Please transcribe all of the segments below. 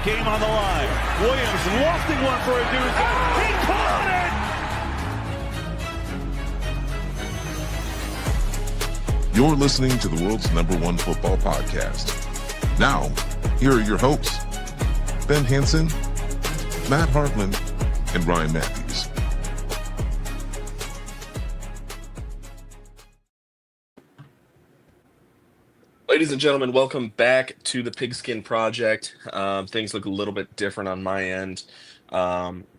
Game on the line. Williams lofting one for a deuce. He caught it! You're listening to the world's #1 football podcast. Now, here are your hosts, Ben Hansen, Matt Hartman, and Ryan Matthews. Ladies and gentlemen, welcome back to the Pigskin Project. Things look a little bit different on my end,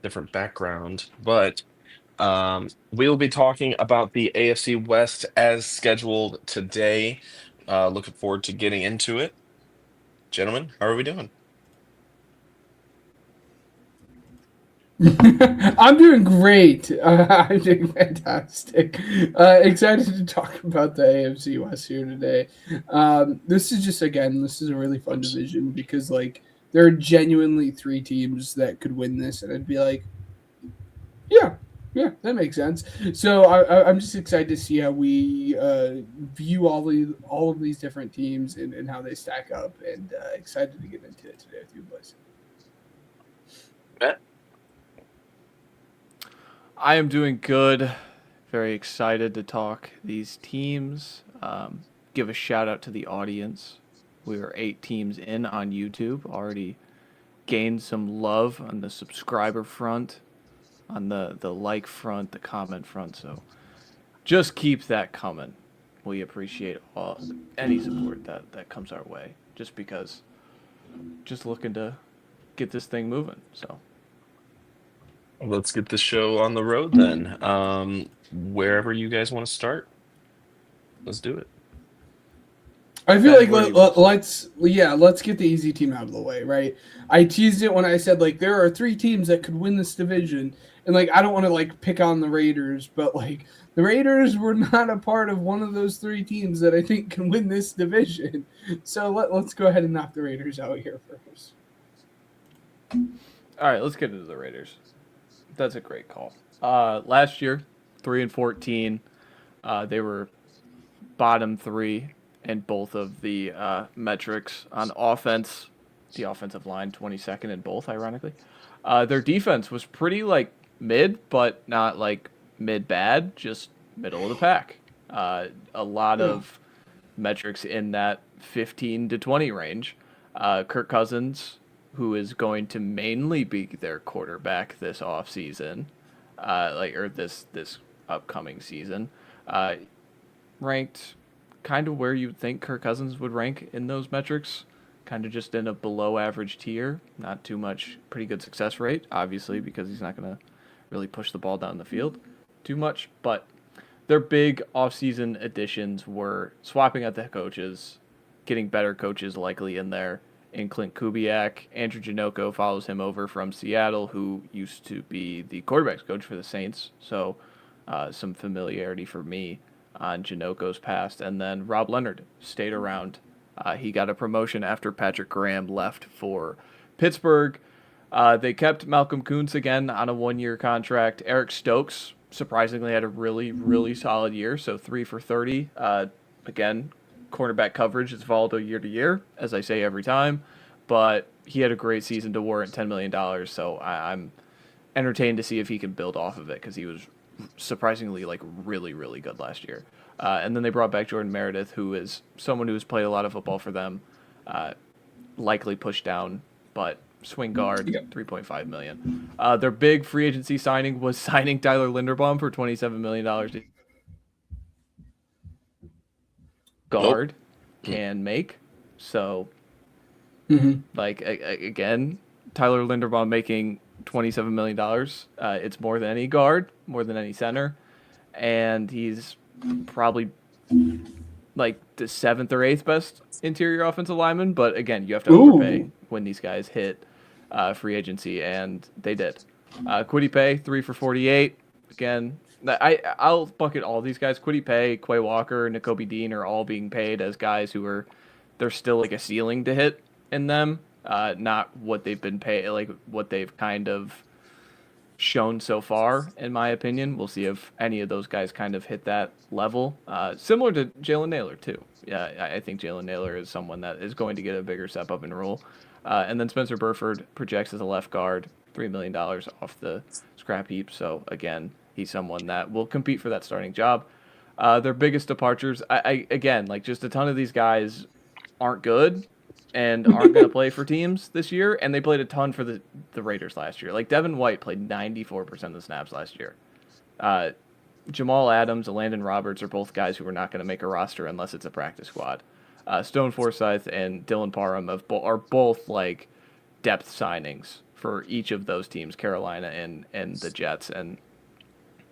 different background, but we'll be talking about the AFC West as scheduled today. Looking forward to getting into it. Gentlemen, how are we doing? I'm doing great. I'm doing fantastic. Excited to talk about the AFC West here today. This is a really fun division because there are genuinely 3 teams that could win this, and I'd be like, yeah, that makes sense. So I'm just excited to see how we view all of these different teams and how they stack up, and excited to get into it today with you boys. Matt? I am doing good. Very excited to talk these teams. Give a shout out to the audience. We are 8 teams in on YouTube. Already gained some love on the subscriber front, on the like front, the comment front. So just keep that coming. We appreciate any support that comes our way. Just because, just looking to get this thing moving. So. Let's get the show on the road then. Wherever you guys want to start, let's do it. I feel like let's get the easy team out of the way, right? I teased it when I said there are 3 teams that could win this division, and I don't want to pick on the Raiders, but the Raiders were not a part of one of those 3 teams that I think can win this division. So let's go ahead and knock the Raiders out here first. All right, let's get into the Raiders. That's a great call. Last year, 3-14, they were bottom 3 in both of the metrics on offense. The offensive line, 22nd in both, ironically. Their defense was pretty mid, but not mid bad, just middle of the pack. A lot of metrics in that 15 to 20 range. Kirk Cousins, who is going to mainly be their quarterback this offseason, or this upcoming season, ranked kind of where you'd think Kirk Cousins would rank in those metrics, kind of just in a below average tier, not too much, pretty good success rate, obviously, because he's not going to really push the ball down the field too much, but their big offseason additions were swapping out the coaches, getting better coaches likely in there, in Clint Kubiak. Andrew Janocko follows him over from Seattle, who used to be the quarterback's coach for the Saints. So some familiarity for me on Janocko's past. And then Rob Leonard stayed around. He got a promotion after Patrick Graham left for Pittsburgh. They kept Malcolm Kuntz again on a 1-year contract. Eric Stokes surprisingly had a really, really solid year. So 3 for 30. Again, cornerback coverage is volatile year to year, as I say every time, but he had a great season to warrant $10 million, so I'm entertained to see if he can build off of it, because he was surprisingly really, really good last year. And then they brought back Jordan Meredith, who is someone who has played a lot of football for them, likely pushed down, but swing guard, $3.5 million. Their big free agency signing was signing Tyler Linderbaum for $27 million. Guard can make. So, again, Tyler Linderbaum making $27 million. It's more than any guard, more than any center. And he's probably the 7th or 8th best interior offensive lineman. But again, you have to overpay when these guys hit free agency, and they did. Kwity Paye, 3 for 48. Again, I'll bucket all these guys. Kwity Paye, Quay Walker, Nakobe Dean are all being paid as guys who there's still a ceiling to hit in them, not what they've been paid, what they've kind of shown so far, in my opinion. We'll see if any of those guys kind of hit that level. Similar to Jalen Nailor, too. Yeah, I think Jalen Nailor is someone that is going to get a bigger step up in role. And then Spencer Burford projects as a left guard, $3 million off the scrap heap. So again, he's someone that will compete for that starting job. Their biggest departures, I again, like just a ton of these guys aren't good and aren't going to play for teams this year, and they played a ton for the Raiders last year. Like Devin White played 94% of the snaps last year. Jamal Adams and Landon Roberts are both guys who are not going to make a roster unless it's a practice squad. Stone Forsythe and Dylan Parham are both like depth signings for each of those teams, Carolina and the Jets. And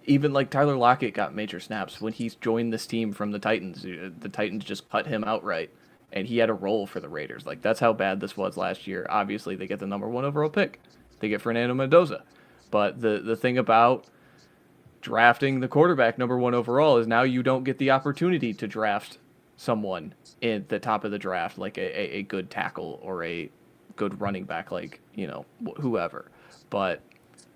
even like Tyler Lockett got major snaps when he's joined this team from the Titans. The Titans just cut him outright, and he had a role for the Raiders. Like that's how bad this was last year. Obviously, they get the number 1 overall pick. They get Fernando Mendoza. But the thing about drafting the quarterback number 1 overall is now you don't get the opportunity to draft someone in the top of the draft, like a good tackle or a good running back, like, you know, whoever. But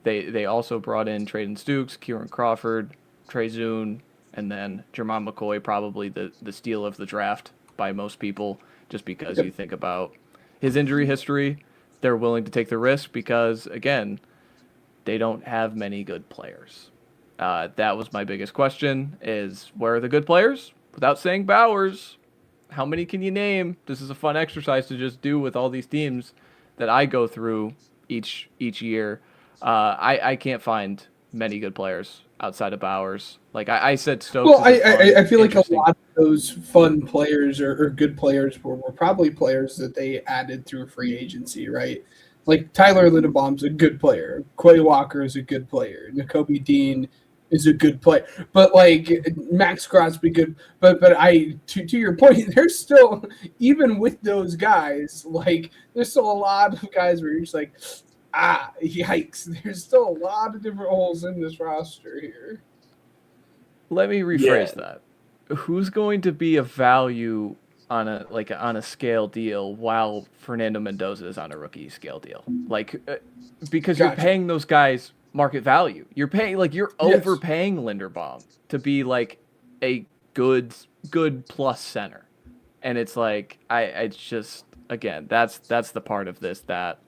they also brought in Traden Stukes, Kieran Crawford, Trey Zune, and then Jermon McCoy, probably the steal of the draft by most people, just because you think about his injury history. They're willing to take the risk because, again, they don't have many good players. That was my biggest question, is where are the good players? Without saying Bowers, how many can you name? This is a fun exercise to just do with all these teams that I go through each year. I can't find many good players outside of Bowers. Like I said, Stokes. Well, I feel like a lot of those fun players or good players were probably players that they added through free agency, right? Like Tyler Linderbaum's a good player. Quay Walker is a good player. Nakobe Dean is a good player. But like Max Crosby, good. But to your point, there's still, even with those guys, like there's still a lot of guys where you're just like, yikes. There's still a lot of different holes in this roster here. Let me rephrase that. Who's going to be a value on a scale deal while Fernando Mendoza is on a rookie scale deal? Like, because you're paying those guys market value. You're paying, like, you're overpaying Linderbaum to be like a good plus center. And it's like, it's just, again, that's the part of this that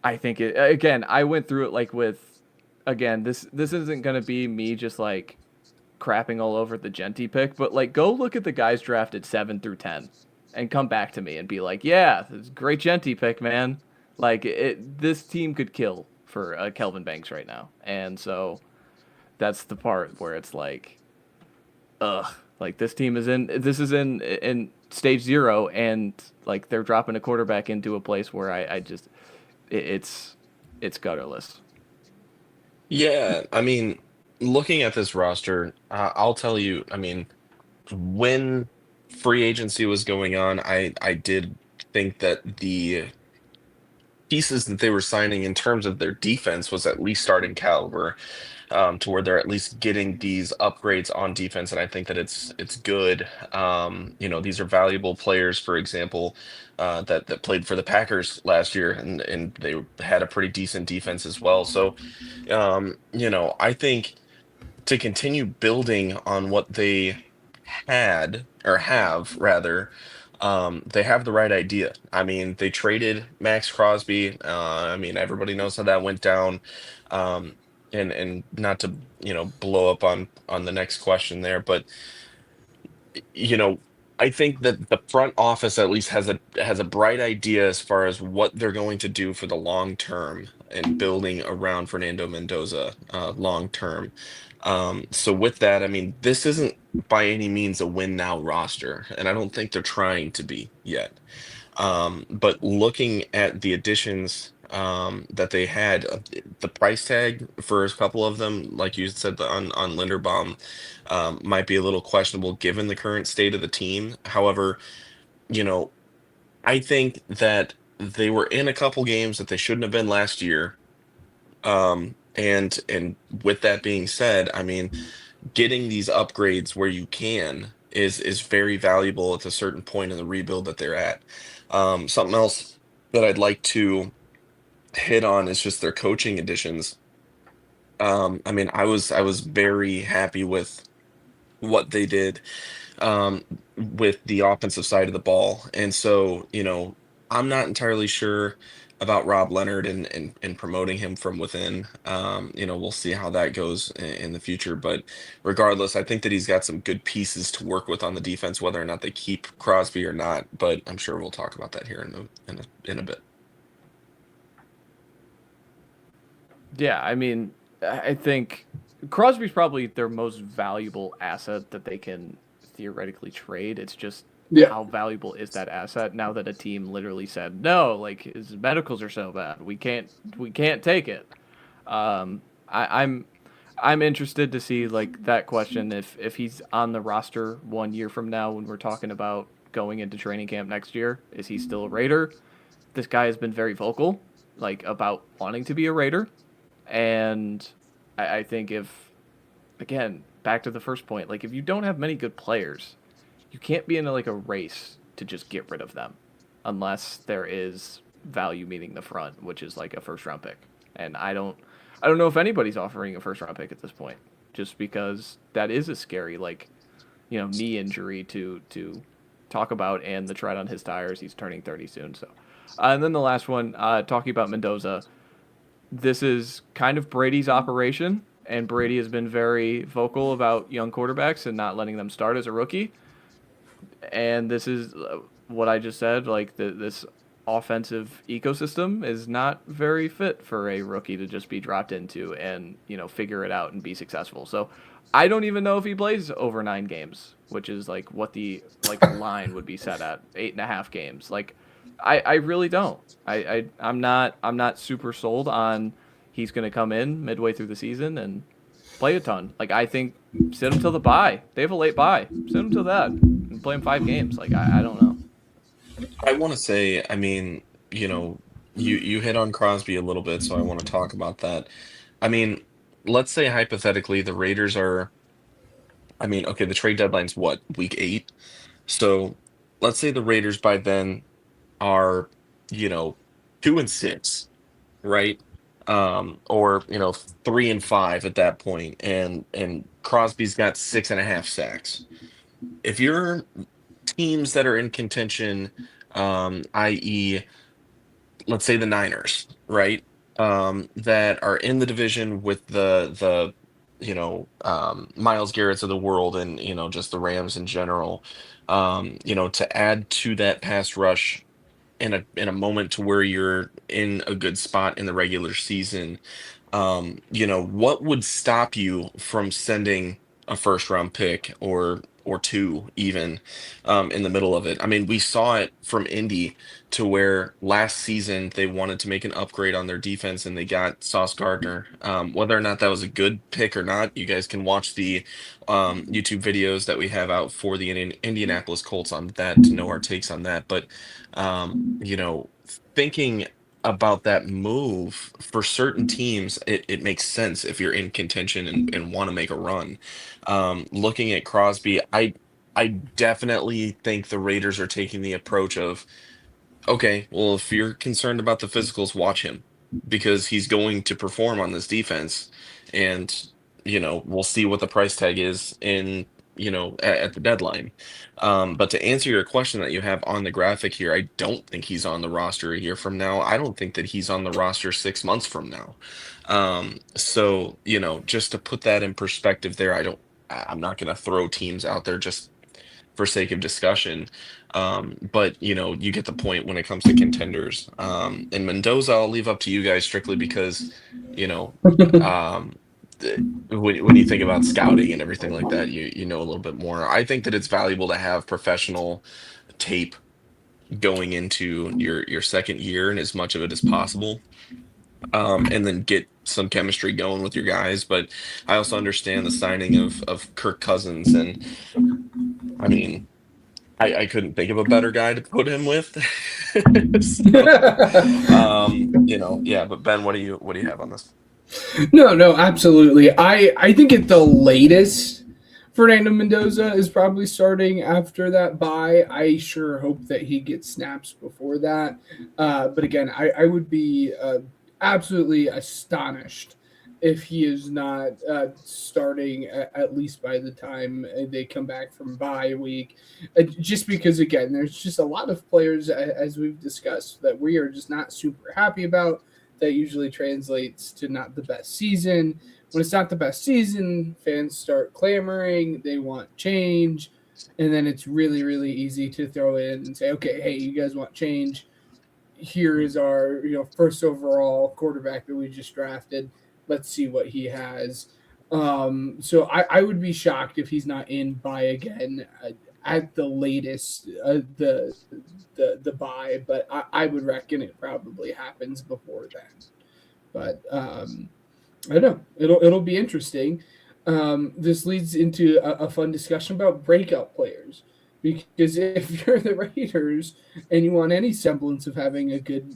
I think I went through it like with, again, this isn't going to be me just like crapping all over the Genty pick, but like go look at the guys drafted 7 through 10 and come back to me and be like, yeah, it's a great Genty pick, man. Like this team could kill for Kelvin Banks right now. And so that's the part where it's like, like this team is in stage 0, and like they're dropping a quarterback into a place where I just, it's gutterless. Yeah, I mean, looking at this roster, I'll tell you, I mean, when free agency was going on, I did think that the pieces that they were signing in terms of their defense was at least starting caliber, to where they're at least getting these upgrades on defense, and I think that it's good. These are valuable players, for example, that played for the Packers last year, and they had a pretty decent defense as well. So, I think to continue building on what they had, or have rather, they have the right idea. I mean, they traded Max Crosby. I mean, everybody knows how that went down. And not to, blow up on the next question there, but I think that the front office at least has a bright idea as far as what they're going to do for the long term and building around Fernando Mendoza long term. So with that, I mean, this isn't by any means a win now roster, and I don't think they're trying to be yet. But looking at the additions that they had, the price tag for a couple of them, like you said, on Linderbaum, might be a little questionable given the current state of the team. However, I think that they were in a couple games that they shouldn't have been last year. And with that being said, I mean, getting these upgrades where you can is very valuable at a certain point in the rebuild that they're at. Something else that I'd like to hit on is just their coaching additions. I mean, I was very happy with what they did with the offensive side of the ball. And so, I'm not entirely sure about Rob Leonard and promoting him from within. We'll see how that goes in the future. But regardless, I think that he's got some good pieces to work with on the defense, whether or not they keep Crosby or not. But I'm sure we'll talk about that here in a bit. Yeah, I mean, I think Crosby's probably their most valuable asset that they can theoretically trade. It's just Yeah. how valuable is that asset now that a team literally said no, like his medicals are so bad, we can't take it. I'm interested to see like that question if he's on the roster 1 year from now when we're talking about going into training camp next year. Is he still a Raider? This guy has been very vocal, like about wanting to be a Raider. And I think if, again, back to the first point, like if you don't have many good players, you can't be in like a race to just get rid of them unless there is value meeting the front, which is like a first round pick. And I don't know if anybody's offering a first round pick at this point, just because that is a scary knee injury to talk about, and the tread on his tires. He's turning 30 soon. So, and then the last one, talking about Mendoza. This is kind of Brady's operation, and Brady has been very vocal about young quarterbacks and not letting them start as a rookie. And this is what I just said, like this offensive ecosystem is not very fit for a rookie to just be dropped into and, figure it out and be successful. So I don't even know if he plays over 9 games, which is like what the line would be set at, 8.5 games. Like, I really don't. I'm not super sold on he's going to come in midway through the season and play a ton. Like, I think sit him till the bye. They have a late bye. Sit him till that and play him 5 games. Like, I don't know. I want to say, I mean, you hit on Crosby a little bit, so I want to talk about that. I mean, let's say hypothetically the Raiders are, okay, the trade deadline's what, week 8? So let's say the Raiders by then are, 2-6, right? Or 3-5 at that point, and Crosby's got 6.5 sacks. If you're teams that are in contention, i.e., let's say the Niners, right? That are in the division with the Myles Garrett's of the world, and just the Rams in general. To add to that pass rush in a moment to where you're in a good spot in the regular season, what would stop you from sending a first round pick or 2 even in the middle of it? I mean, we saw it from Indy to where last season they wanted to make an upgrade on their defense and they got Sauce Gardner. Whether or not that was a good pick or not, you guys can watch the YouTube videos that we have out for the Indianapolis Colts on that to know our takes on that. But thinking about that move for certain teams, it makes sense if you're in contention and want to make a run. Looking at Crosby, I definitely think the Raiders are taking the approach of, okay, well, if you're concerned about the physicals, watch him because he's going to perform on this defense, and we'll see what the price tag is in at the deadline. But to answer your question that you have on the graphic here, I don't think he's on the roster a year from now. I don't think that he's on the roster 6 months from now. So just to put that in perspective there, I'm not going to throw teams out there just for sake of discussion. But you get the point when it comes to contenders. And Mendoza, I'll leave up to you guys strictly because, when you think about scouting and everything like that, you know a little bit more. I think that it's valuable to have professional tape going into your second year and as much of it as possible. And then get some chemistry going with your guys. But I also understand the signing of Kirk Cousins, and I mean, I couldn't think of a better guy to put him with. So, yeah. But Ben, what do you have on this? No, absolutely. I think at the latest, Fernando Mendoza is probably starting after that bye. I sure hope that he gets snaps before that. But again, I would be absolutely astonished if he is not starting at least by the time they come back from bye week. Just because, again, there's just a lot of players, as we've discussed, that we are just not super happy about. That usually translates to not the best season. When it's not the best season, fans start clamoring. They want change. And then it's really, really easy to throw in and say, okay, hey, you guys want change? Here is our first overall quarterback that we just drafted. Let's see what he has. So I would be shocked if he's not in by again at the latest the bye, but I would reckon it probably happens before then. But I don't know. It'll be interesting. This leads into a fun discussion about breakout players. Because if you're the Raiders and you want any semblance of having a good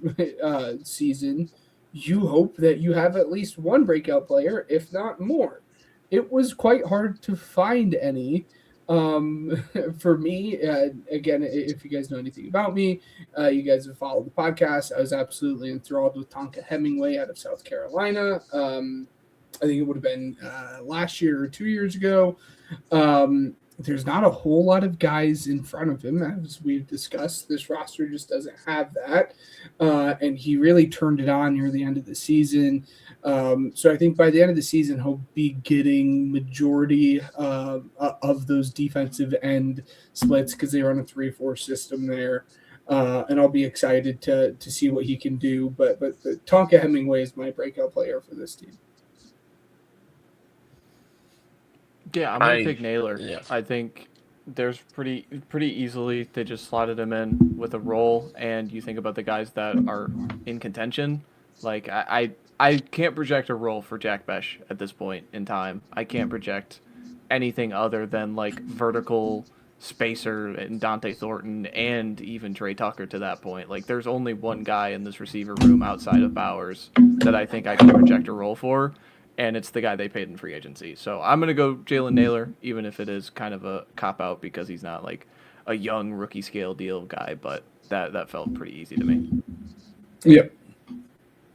season, you hope that you have at least one breakout player, if not more. It was quite hard to find any. For me, again, if you guys know anything about me, you guys have followed the podcast. I was absolutely enthralled with Tonka Hemingway out of South Carolina. I think it would have been last year or 2 years ago. There's not a whole lot of guys in front of him, as we've discussed. This roster just doesn't have that. And he really turned it on near the end of the season. So I think by the end of the season, he'll be getting majority of those defensive end splits because they run a 3-4 system there. And I'll be excited to see what he can do. But Tonka Hemingway is my breakout player for this team. Yeah, I'm going to pick Naylor. Yeah. I think there's pretty easily they just slotted him in with a role, and you think about the guys that are in contention. Like I can't project a role for Jack Besh at this point in time. I can't project anything other than like vertical spacer and Dante Thornton and even Trey Tucker to that point. Like there's only one guy in this receiver room outside of Bowers that I think I can project a role for. And it's the guy they paid in free agency. So I'm going to go Jalen Naylor, even if it is kind of a cop-out because he's not like a young rookie scale deal guy, but that felt pretty easy to me. Yep.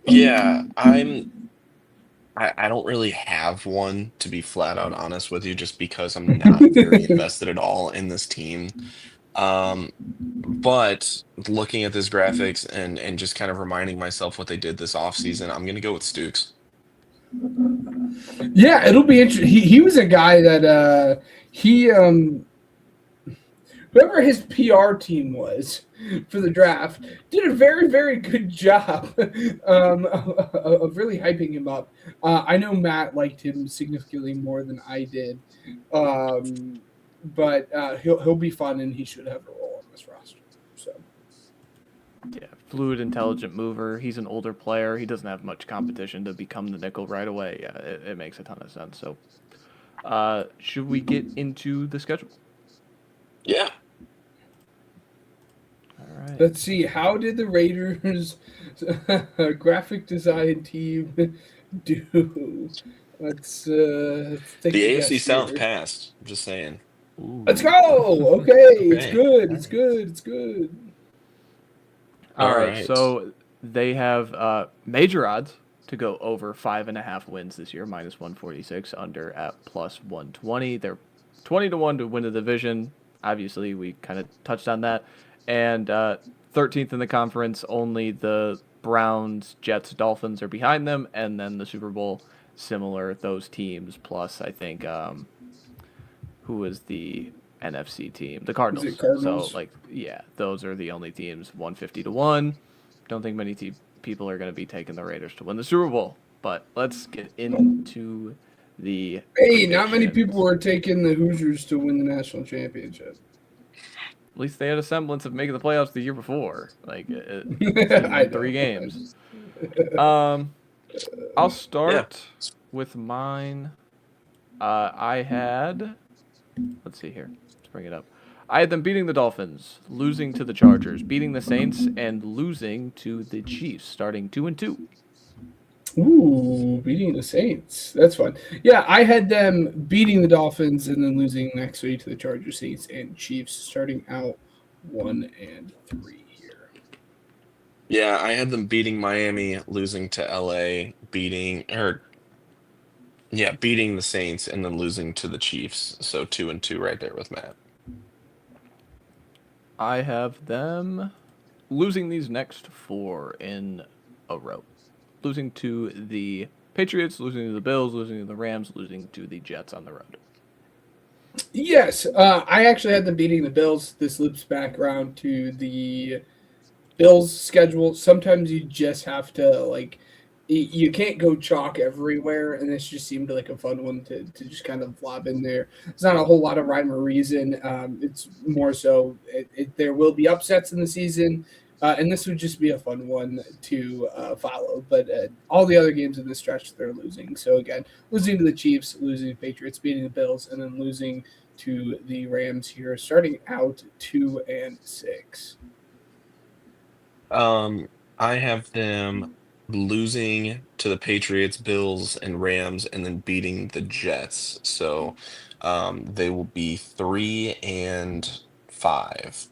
Yeah, I don't really have one, to be flat out honest with you, just because I'm not very invested at all in this team. But looking at this graphics and just kind of reminding myself what they did this offseason, I'm going to go with Stooks. Yeah, it'll be interesting. He was a guy that whoever his PR team was for the draft did a very, very good job of really hyping him up. I know Matt liked him significantly more than I did, but he'll be fun and he should have a role on this roster. So. Yeah, fluid, intelligent mover. He's an older player. He doesn't have much competition to become the nickel right away. Yeah, it makes a ton of sense. So, should we get into the schedule? Yeah. All right. Let's see. How did the Raiders graphic design team do? Let's take The AFC South here. passed. I'm just saying. Ooh. Let's go. Okay, it's good. It's good. It's good. All right, so they have major odds to go over 5.5 wins this year, minus 146, under at plus 120. They're 20-1 to win the division. Obviously, we kind of touched on that. And 13th in the conference, only the Browns, Jets, Dolphins are behind them. And then the Super Bowl, similar, those teams, plus I think, who was the NFC team? The Cardinals. Is it Cardinals? So, those are the only teams, 150-1. Don't think many people are going to be taking the Raiders to win the Super Bowl. But let's get into the Hey, not many people are taking the Hoosiers to win the national championship. At least they had a semblance of making the playoffs the year before. Like, I 3 know. games. I'll start with mine. I had... Let's see here. Let's bring it up. I had them beating the Dolphins, losing to the Chargers, beating the Saints, and losing to the Chiefs, starting 2-2. Ooh, beating the Saints. That's fun. Yeah, I had them beating the Dolphins and then losing next week to the Chargers, Saints, and Chiefs, starting out 1-3 here. Yeah, I had them beating Miami, losing to LA, Yeah, beating the Saints and then losing to the Chiefs. So 2-2 right there with Matt. I have them losing these next 4 in a row. Losing to the Patriots, losing to the Bills, losing to the Rams, losing to the Jets on the road. Yes, I actually had them beating the Bills. This loops back around to the Bills schedule. Sometimes you just have to you can't go chalk everywhere, and this just seemed like a fun one to just kind of lob in there. It's not a whole lot of rhyme or reason. It's more so there will be upsets in the season, and this would just be a fun one to follow. But all the other games in this stretch, they're losing. So again, losing to the Chiefs, losing to the Patriots, beating the Bills, and then losing to the Rams here, starting out 2-6. I have them losing to the Patriots, Bills, and Rams, and then beating the Jets. So they will be 3-5.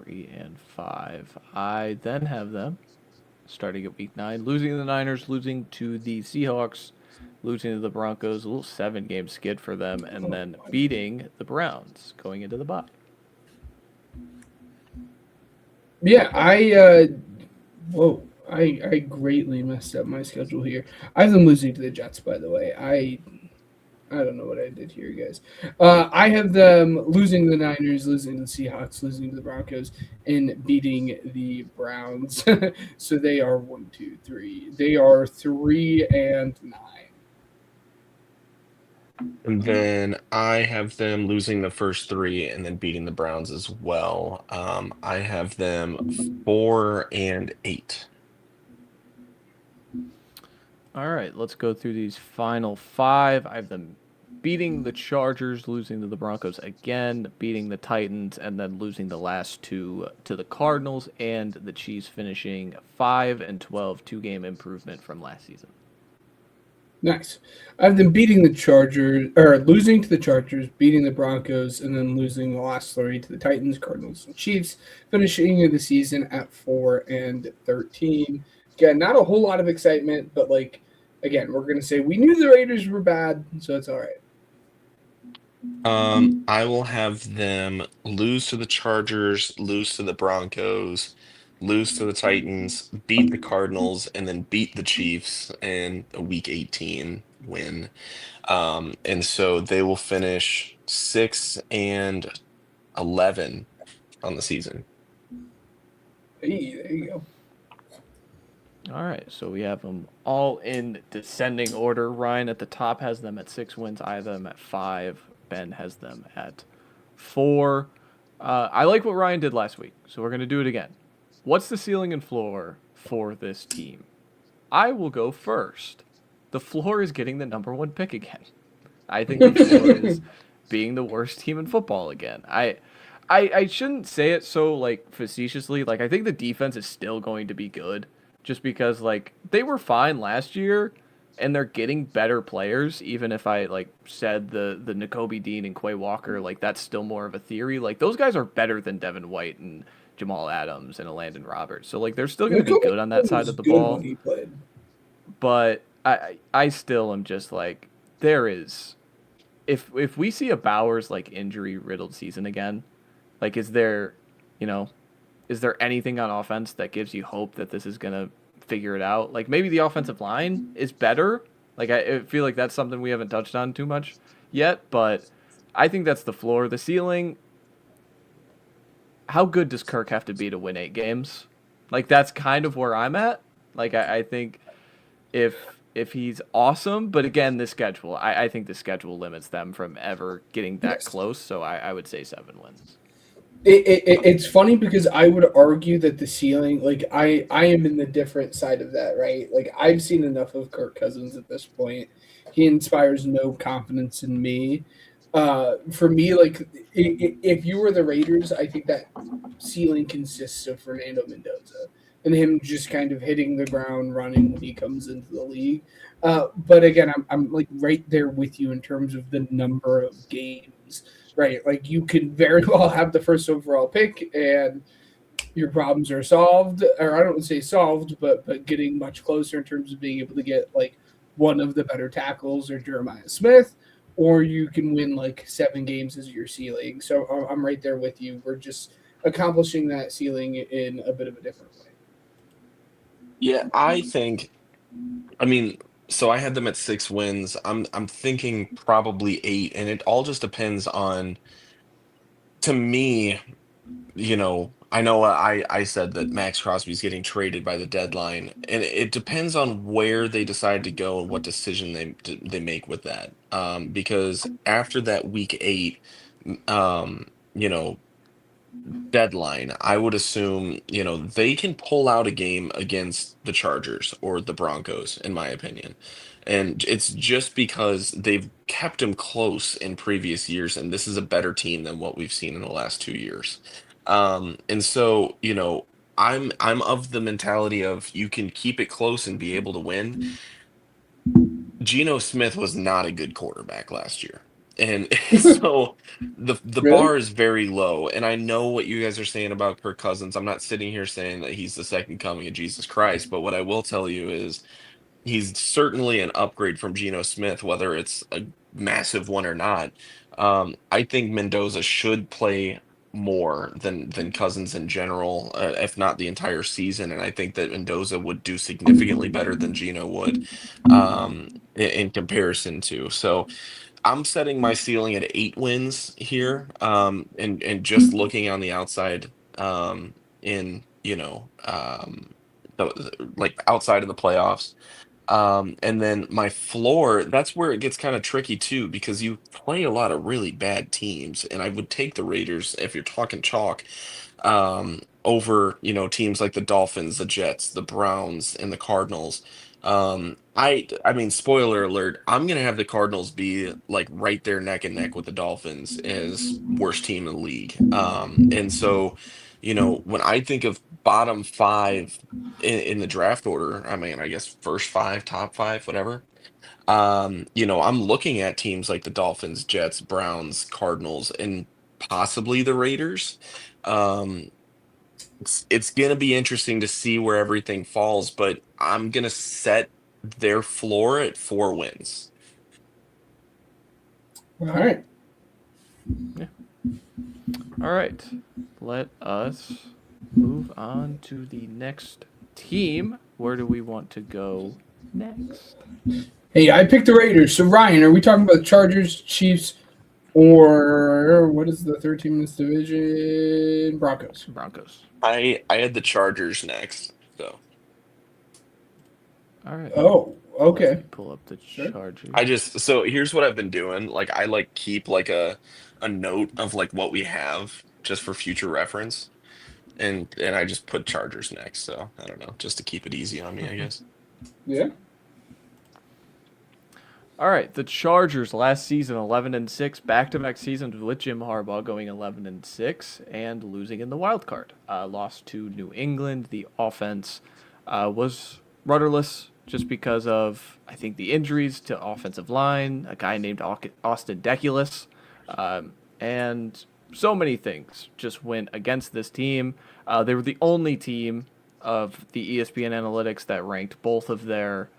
3-5. I then have them starting at week 9, losing to the Niners, losing to the Seahawks, losing to the Broncos, a little 7-game skid for them, and then beating the Browns going into the bye. Yeah, I greatly messed up my schedule here. I have them losing to the Jets, by the way. I don't know what I did here, guys. I have them losing to the Niners, losing to the Seahawks, losing to the Broncos, and beating the Browns. So they are 1, 2, 3. They are 3-9. And then I have them losing the first 3 and then beating the Browns as well. I have them 4-8. All right, let's go through these final 5. I have them beating the Chargers, losing to the Broncos again, beating the Titans, and then losing the last 2 to the Cardinals, and the Chiefs finishing 5-12, 2-game improvement from last season. Nice. I have them beating the Chargers, or losing to the Chargers, beating the Broncos, and then losing the last 3 to the Titans, Cardinals, and Chiefs, finishing the season at 4-13. Again, not a whole lot of excitement, but again, we're gonna say we knew the Raiders were bad, so it's all right. I will have them lose to the Chargers, lose to the Broncos, lose to the Titans, beat the Cardinals, and then beat the Chiefs in a Week 18 win. And so they will finish 6-11 on the season. Hey, there you go. All right, so we have them all in descending order. Ryan at the top has them at 6 wins. I have them at 5. Ben has them at 4. I like what Ryan did last week, so we're going to do it again. What's the ceiling and floor for this team? I will go first. The floor is getting the number 1 pick again. I think the floor is being the worst team in football again. I shouldn't say it so facetiously. I think the defense is still going to be good. Just because, they were fine last year, and they're getting better players, even if I, said the Nakobe Dean and Quay Walker, that's still more of a theory. Those guys are better than Devin White and Jamal Adams and Landon Roberts. So, they're still going to be good on that side of the ball. But I still am just, there is... If we see a Bowers, injury-riddled season again, is there, is there anything on offense that gives you hope that this is going to figure it out? Maybe the offensive line is better. I feel like that's something we haven't touched on too much yet, but I think that's the floor. The ceiling, how good does Kirk have to be to win 8 games? That's kind of where I'm at. I think if he's awesome, but again, the schedule, I think the schedule limits them from ever getting that close, so I would say 7 wins. It's funny because I would argue that the ceiling, I am in the different side of that, right? I've seen enough of Kirk Cousins at this point. He inspires no confidence in me. For me, if you were the Raiders, I think that ceiling consists of Fernando Mendoza and him just kind of hitting the ground running when he comes into the league. But again, I'm right there with you in terms of the number of games. Right, you could very well have the first overall pick and your problems are solved, or I don't say solved, but getting much closer in terms of being able to get one of the better tackles or Jeremiah Smith, or you can win like 7 games as your ceiling. So I'm right there with you. We're just accomplishing that ceiling in a bit of a different way. Yeah, I mean, so I had them at 6 wins. I'm thinking probably 8, and it all just depends on, to me, I know I said that Max Crosby's getting traded by the deadline, and it depends on where they decide to go and what decision they make with that. Because after that week 8, um, you know, deadline, I would assume, they can pull out a game against the Chargers or the Broncos, in my opinion. And it's just because they've kept them close in previous years, and this is a better team than what we've seen in the last 2 years. And so, I'm of the mentality of you can keep it close and be able to win. Geno Smith was not a good quarterback last year. And so the Really? bar is very low. And I know what you guys are saying about Kirk Cousins. I'm not sitting here saying that he's the second coming of Jesus Christ, but what I will tell you is he's certainly an upgrade from Geno Smith, whether it's a massive one or not. I think Mendoza should play more than Cousins in general, if not the entire season. And I think that Mendoza would do significantly better than Geno would, in comparison to. So I'm setting my ceiling at 8 wins here, and just looking on the outside, in like outside of the playoffs. And then my floor, that's where it gets kind of tricky too, because you play a lot of really bad teams, and I would take the Raiders if you're talking chalk, over, teams like the Dolphins, the Jets, the Browns, and the Cardinals. I mean, spoiler alert, I'm gonna have the Cardinals be like right there neck and neck with the Dolphins as worst team in the league. And so, when I think of bottom 5 in the draft order, I mean, I guess first 5, top 5, whatever. I'm looking at teams like the Dolphins, Jets, Browns, Cardinals, and possibly the Raiders. Um, it's gonna be interesting to see where everything falls, but I'm gonna set their floor at 4 wins. All right. All right. Let us move on to the next team. Where do we want to go next? Hey, I picked the Raiders. So, Ryan, are we talking about Chargers, Chiefs, or what is the third team in this division? Broncos. Broncos. I had the Chargers next, so All right. Oh, Let me okay. pull up the Sure. Chargers. so here's what I've been doing. Like I like keep like a note of like what we have just for future reference. And I just put Chargers next, so I don't know, just to keep it easy on me, I guess. Yeah. All right, the Chargers last season 11-6, back-to-back seasons with Jim Harbaugh going 11-6 and losing in the wild card. Lost to New England. The offense was rudderless just because of, I think, the injuries to offensive line, a guy named Austin Deculus, and so many things just went against this team. They were the only team of the ESPN analytics that ranked both of their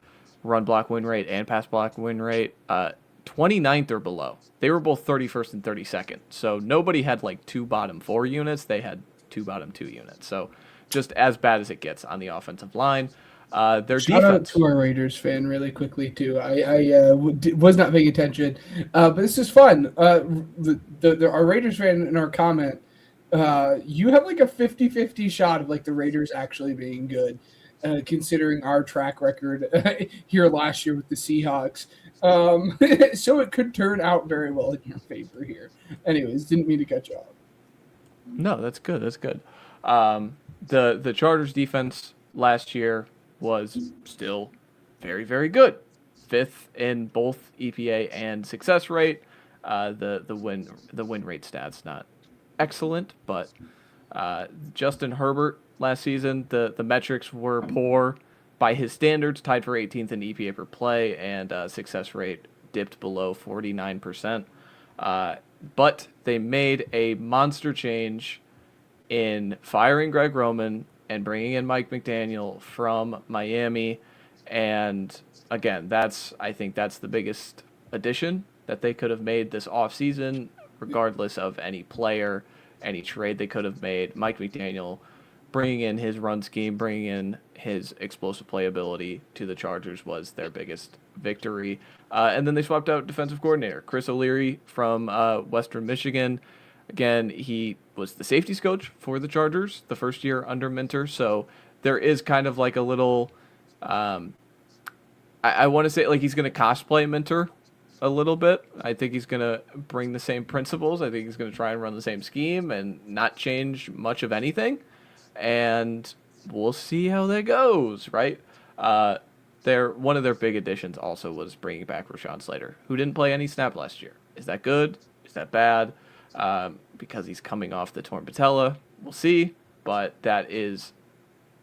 run block win rate and pass block win rate 29th or below. They were both 31st and 32nd. So nobody had like 2 bottom 4 units. They had 2 bottom 2 units. So just as bad as it gets on the offensive line. Their Shout out defense. to our Raiders fan really quickly too. I was not paying attention, but this is fun. Our Raiders fan in our comment, you have like a 50-50 shot of like the Raiders actually being good, considering our track record here last year with the Seahawks. So it could turn out very well in your favor here. Anyways, didn't mean to cut you off. No, that's good. That's good. The Chargers defense last year was still very, very good. 5th in both EPA and success rate. The win rate stats not excellent, but Justin Herbert last season, the metrics were poor by his standards, tied for 18th in EPA per play, and success rate dipped below 49%. But they made a monster change in firing Greg Roman and bringing in Mike McDaniel from Miami, And again, I think that's the biggest addition that they could have made this offseason, regardless of any player, any trade they could have made. Mike McDaniel bringing in his run scheme, bringing in his explosive playability to the Chargers was their biggest victory. And then they swapped out defensive coordinator Chris O'Leary from Western Michigan. Again, he was the safeties coach for the Chargers the first year under Minter, so there is kind of like a little, I want to say like he's going to cosplay Minter a little bit. I think he's going to bring the same principles. I think he's going to try and run the same scheme and not change much of anything. And we'll see how that goes, right? One of their big additions also was bringing back Rashawn Slater, who didn't play any snap last year. Is that good? Is that bad? Because he's coming off the torn patella. We'll see, but that is,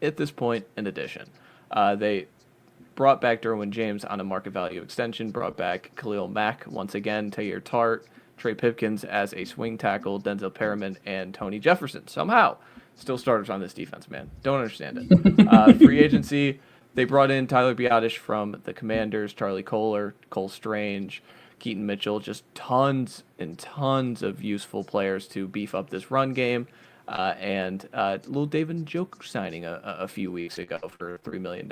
at this point, an addition. They brought back Derwin James on a market value extension, brought back Khalil Mack once again, Taylor Tart, Trey Pipkins as a swing tackle, Denzel Perriman, and Tony Jefferson. Somehow, still starters on this defense, man. Don't understand it. Free agency, they brought in Tyler Biadasz from the Commanders, Charlie Kohler, Cole Strange, Keaton Mitchell, just tons and tons of useful players to beef up this run game. And little David Njoku signing a few weeks ago for $3 million.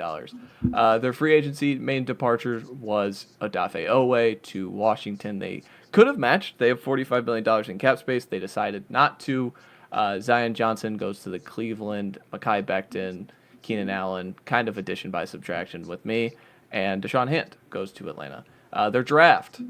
Their free agency main departure was Odafe Owe to Washington. They could have matched. They have $45 million in cap space. They decided not to. Zion Johnson goes to the Cleveland. Mekhi Becton, Keenan Allen, kind of addition by subtraction with me. And Deshaun Hant goes to Atlanta. Their draft.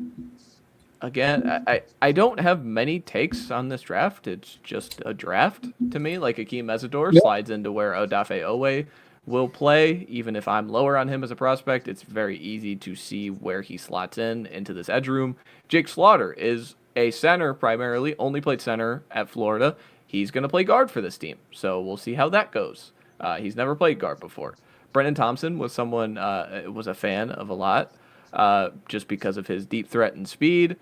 Again, I don't have many takes on this draft. It's just a draft to me. Like Akeem Mesidor slides into where Odafe Owe will play. Even if I'm lower on him as a prospect, it's very easy to see where he slots into this edge room. Jake Slaughter is a center primarily, only played center at Florida. He's going to play guard for this team, so we'll see how that goes. He's never played guard before. Brennan Thompson was someone was a fan of a lot, just because of his deep threat and speed.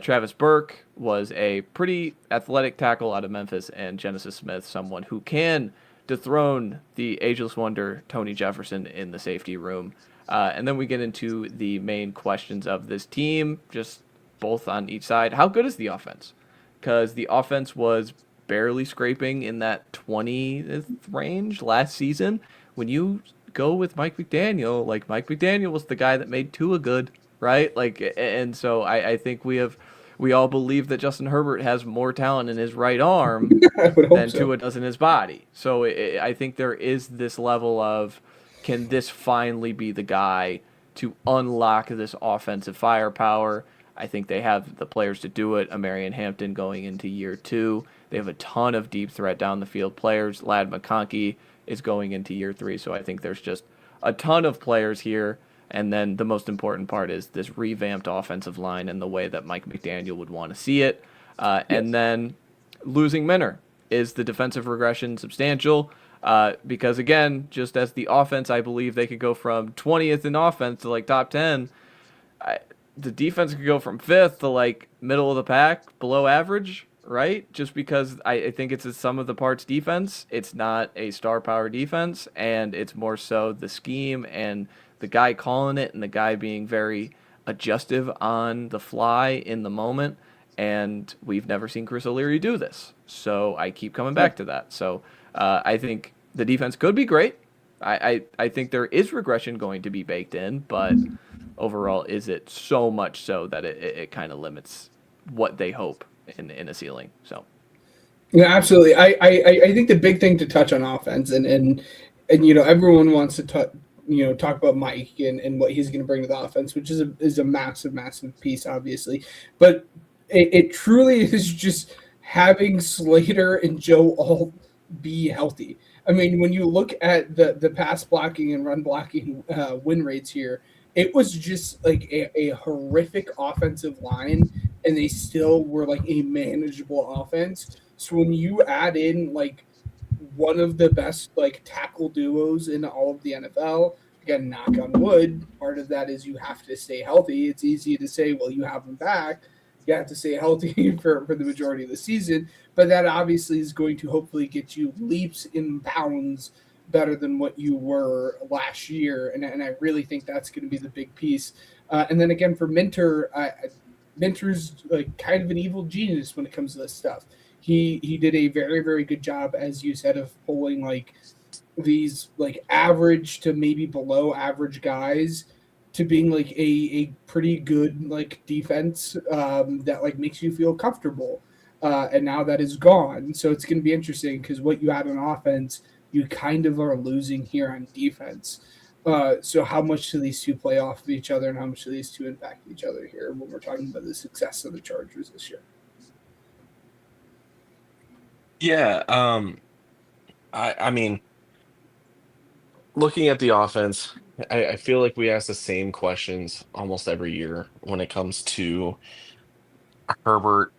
Travis Burke was a pretty athletic tackle out of Memphis, and Genesis Smith, someone who can dethrone the ageless wonder Tony Jefferson in the safety room. And then we get into the main questions of this team, just both on each side. How good is the offense? Because the offense was barely scraping in that 20th range last season. When you go with Mike McDaniel, like Mike McDaniel was the guy that made Tua good, right? Like, and so I think we all believe that Justin Herbert has more talent in his right arm than Tua does in his body. So I think there is this level of, can this finally be the guy to unlock this offensive firepower? I think they have the players to do it. Amarian Hampton going into year 2. They have a ton of deep threat down the field players. Ladd McConkey is going into year 3. So I think there's just a ton of players here. And then the most important part is this revamped offensive line and the way that Mike McDaniel would want to see it. And then losing Minter. Is the defensive regression substantial? Because, again, just as the offense, I believe they could go from 20th in offense to, like, top 10. The defense could go from 5th to, like, middle of the pack, below average, right? Just because I think it's a sum of the parts defense. It's not a star power defense, and it's more so the scheme and the guy calling it and the guy being very adjustive on the fly in the moment. And we've never seen Chris O'Leary do this. So I keep coming back to that. So I think the defense could be great. I think there is regression going to be baked in, but overall, is it so much so that it kind of limits what they hope in a ceiling? So, yeah, absolutely. I think the big thing to touch on offense, and you know, everyone wants to talk about Mike and what he's going to bring to the offense, which is a massive piece, obviously, but it truly is just having Slater and Joe all be healthy. I mean, when you look at the pass blocking and run blocking win rates here, it was just like a horrific offensive line, and they still were like a manageable offense. So when you add in like one of the best like tackle duos in all of the NFL, again, knock on wood, part of that is you have to stay healthy. It's easy to say, well, you have them back. You have to stay healthy for the majority of the season, but that obviously is going to hopefully get you leaps in bounds better than what you were last year, and I really think that's going to be the big piece. And then again for Minter, Minter's like kind of an evil genius when it comes to this stuff. He did a very very good job, as you said, of pulling like these like average to maybe below average guys to being like a pretty good like defense that like makes you feel comfortable. And now that is gone, so it's going to be interesting because what you had on offense, you kind of are losing here on defense. So how much do these two play off of each other, and how much do these two impact each other here when we're talking about the success of the Chargers this year? Yeah, I mean, looking at the offense, I feel like we ask the same questions almost every year when it comes to Herbert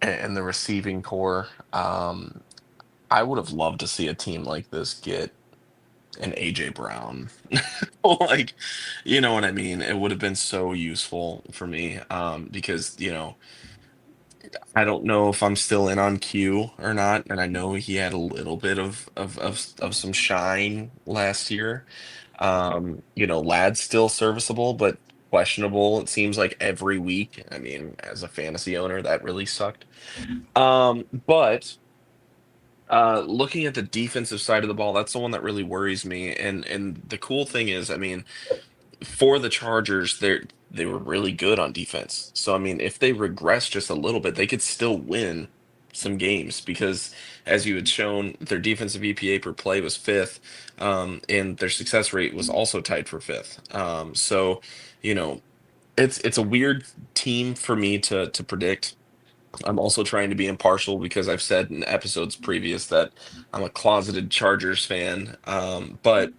and the receiving core. I would have loved to see a team like this get an AJ Brown. Like, you know what I mean? It would have been so useful for me because, I don't know if I'm still in on Q or not, and I know he had a little bit of some shine last year. Lad's still serviceable, but questionable. It seems like every week. I mean, as a fantasy owner, that really sucked. But looking at the defensive side of the ball, that's the one that really worries me. And the cool thing is, I mean, for the Chargers, they were really good on defense. So I mean, if they regress just a little bit, they could still win some games because, as you had shown, their defensive EPA per play was fifth, and their success rate was also tied for fifth. So, you know, it's a weird team for me to predict. I'm also trying to be impartial because I've said in episodes previous that I'm a closeted Chargers fan. But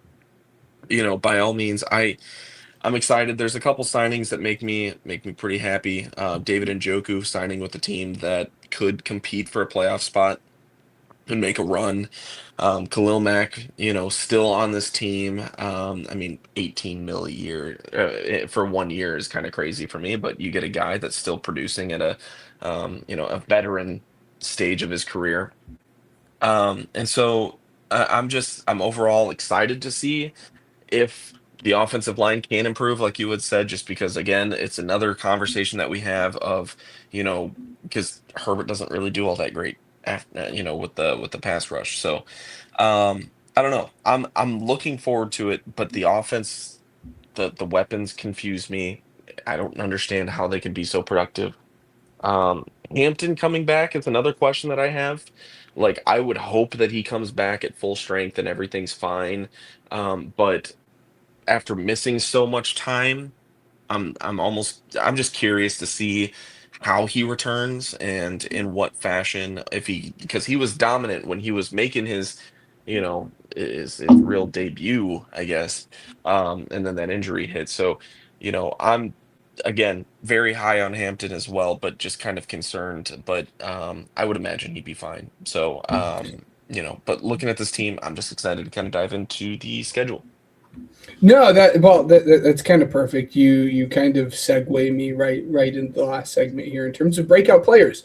by all means, I'm excited. There's a couple signings that make me pretty happy. David Njoku signing with a team that could compete for a playoff spot and make a run. Khalil Mack, still on this team. I mean, 18 mil a year for 1 year is kind of crazy for me, but you get a guy that's still producing at a veteran stage of his career. And so I'm overall excited to see if the offensive line can improve, like you had said, just because again, it's another conversation that we have of, because Herbert doesn't really do all that great after, with the pass rush. So I don't know. I'm looking forward to it, but the offense, the weapons confuse me. I don't understand how they can be so productive. Hampton coming back is another question that I have. Like, I would hope that he comes back at full strength and everything's fine. But after missing so much time, I'm just curious to see how he returns and in what fashion, if he because he was dominant when he was making his real debut, I guess. And then that injury hit. So, I'm again very high on Hampton as well, but just kind of concerned. But I would imagine he'd be fine. So but looking at this team, I'm just excited to kind of dive into the schedule. No, that's kind of perfect. You kind of segue me right into the last segment here in terms of breakout players.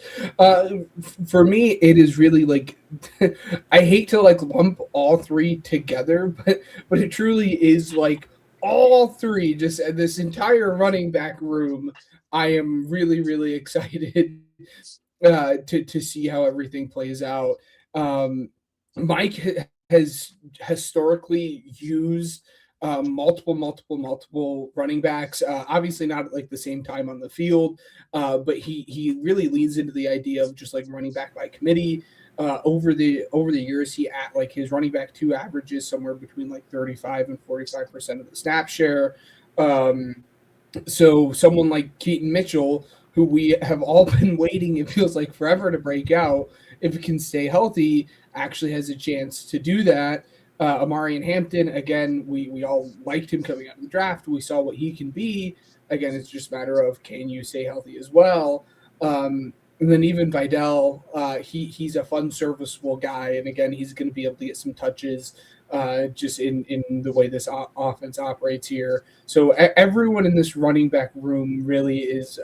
For me, it is really like I hate to like lump all three together, but it truly is like all three. Just this entire running back room. I am really really excited to see how everything plays out. Mike has historically used multiple running backs. Obviously, not at like the same time on the field, but he really leans into the idea of just like running back by committee. Over the years, he at like his running back two averages somewhere between like 35 and 45% of the snap share. So someone like Keaton Mitchell, who we have all been waiting, it feels like forever to break out, if it can stay healthy, actually has a chance to do that. Amari and Hampton, again, we all liked him coming out of the draft. We saw what he can be. Again, it's just a matter of can you stay healthy as well. And then even Vidal, he's a fun, serviceable guy. And again, he's going to be able to get some touches just in the way this offense operates here. So everyone in this running back room really is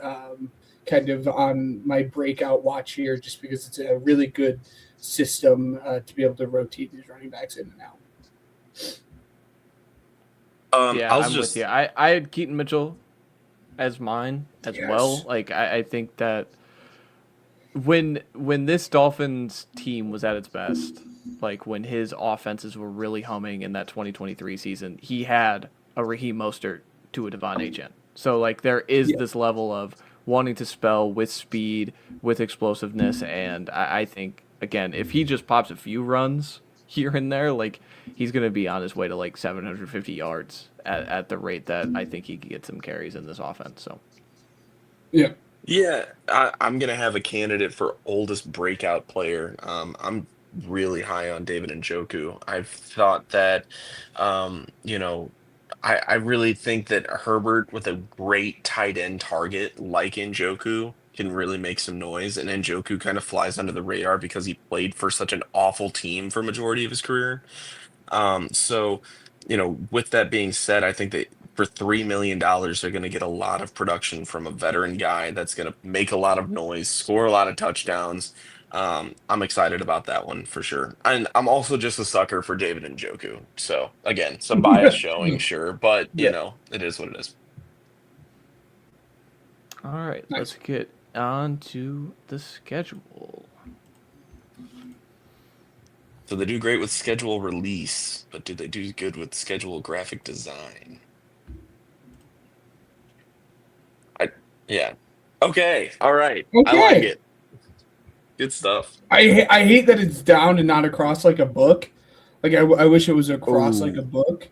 kind of on my breakout watch here just because it's a really good system to be able to rotate these running backs in and out. Yeah, I was I'm with just you. I had Keaton Mitchell as mine as well. Yes. Like I think that when this Dolphins team was at its best, like when his offenses were really humming in that 2023 season, he had a Raheem Mostert to a Devon Achane. So like there is Yeah. this level of wanting to spell with speed, with explosiveness, and I think again, if he just pops a few runs here and there, like he's gonna be on his way to like 750 yards at the rate that I think he could get some carries in this offense. So Yeah. Yeah, I'm gonna have a candidate for oldest breakout player. I'm really high on David Njoku. I've thought that, you know, I really think that Herbert with a great tight end target like Njoku can really make some noise, and Njoku kind of flies under the radar because he played for such an awful team for majority of his career. So, with that being said, I think that for $3 million, they're going to get a lot of production from a veteran guy that's going to make a lot of noise, score a lot of touchdowns. I'm excited about that one for sure. And I'm also just a sucker for David Njoku. So again, some bias showing, sure, but Yeah. it is what it is. all right, let's Nice. get on to the schedule. So they do great with schedule release, but do they do good with schedule graphic design? Yeah. Okay. All right. I like Okay. it. Good stuff. I hate that it's down and not across like a book. Like I wish it was across like a Oh, book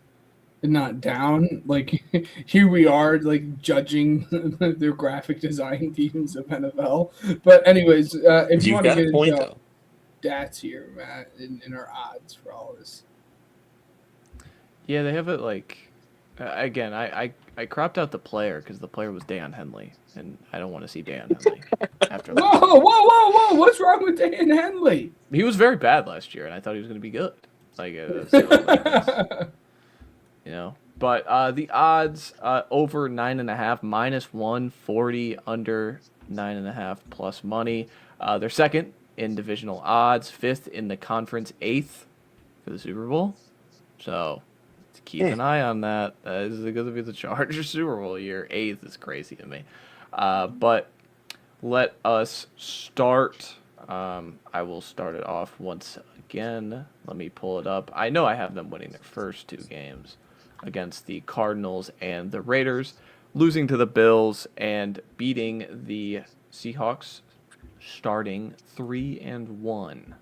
and not down. Like here we are like judging their graphic design teams of NFL. But anyways, if you you've want to got a get point into though. stats here, Matt, in our odds for all of this. Yeah, they have it like again. I cropped out the player because the player was Dan Henley, and I don't want to see Dan Henley after Whoa, last year. whoa! What's wrong with Dan Henley? He was very bad last year, and I thought he was going to be good. Like so, like that's But the odds over 9.5 minus 140 under 9.5 plus money. They're second in divisional odds, fifth in the conference, eighth for the Super Bowl. So keep an eye on that. This is going to be the Chargers Super Bowl year. Eighth is crazy to me. But let us start. I will start it off once again. Let me pull it up. I know I have them winning their first two games against the Cardinals and the Raiders, losing to the Bills and beating the Seahawks, starting 3-1.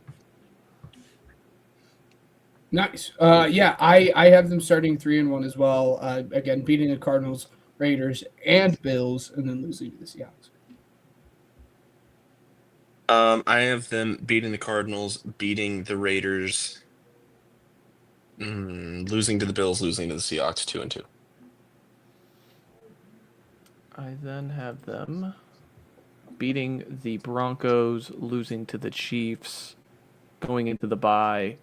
Nice. Yeah, I have them starting 3-1 as well. Again, beating the Cardinals, Raiders, and Bills, and then losing to the Seahawks. I have them beating the Cardinals, beating the Raiders, losing to the Bills, losing to the Seahawks, 2-2. I then have them beating the Broncos, losing to the Chiefs, going into the bye,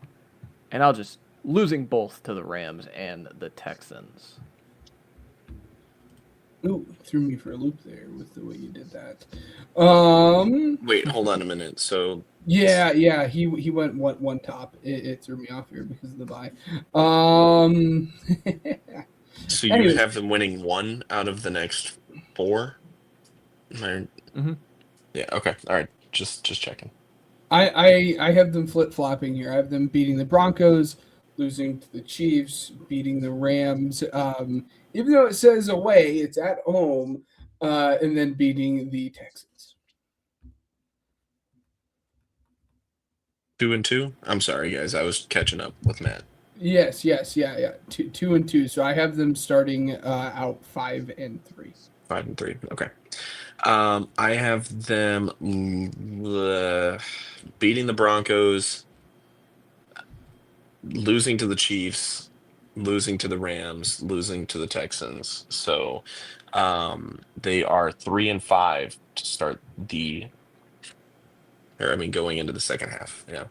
and I'll just losing both to the Rams and the Texans. Ooh, threw me for a loop there with the way you did that. Wait, hold on a minute. So Yeah, he went one top. It threw me off here because of the bye. so you Anyways, have them winning one out of the next four? Mhm. Yeah, okay. All right. Just checking. I have them flip flopping here. I have them beating the Broncos, losing to the Chiefs, beating the Rams. Even though it says away, it's at home, and then beating the Texans. 2-2? I'm sorry, guys. I was catching up with Matt. Yes, yeah. 2-2. So I have them starting out 5-3. 5-3. Okay. I have them beating the Broncos, losing to the Chiefs, losing to the Rams, losing to the Texans. So they are 3-5 to start going into the second half. Yeah.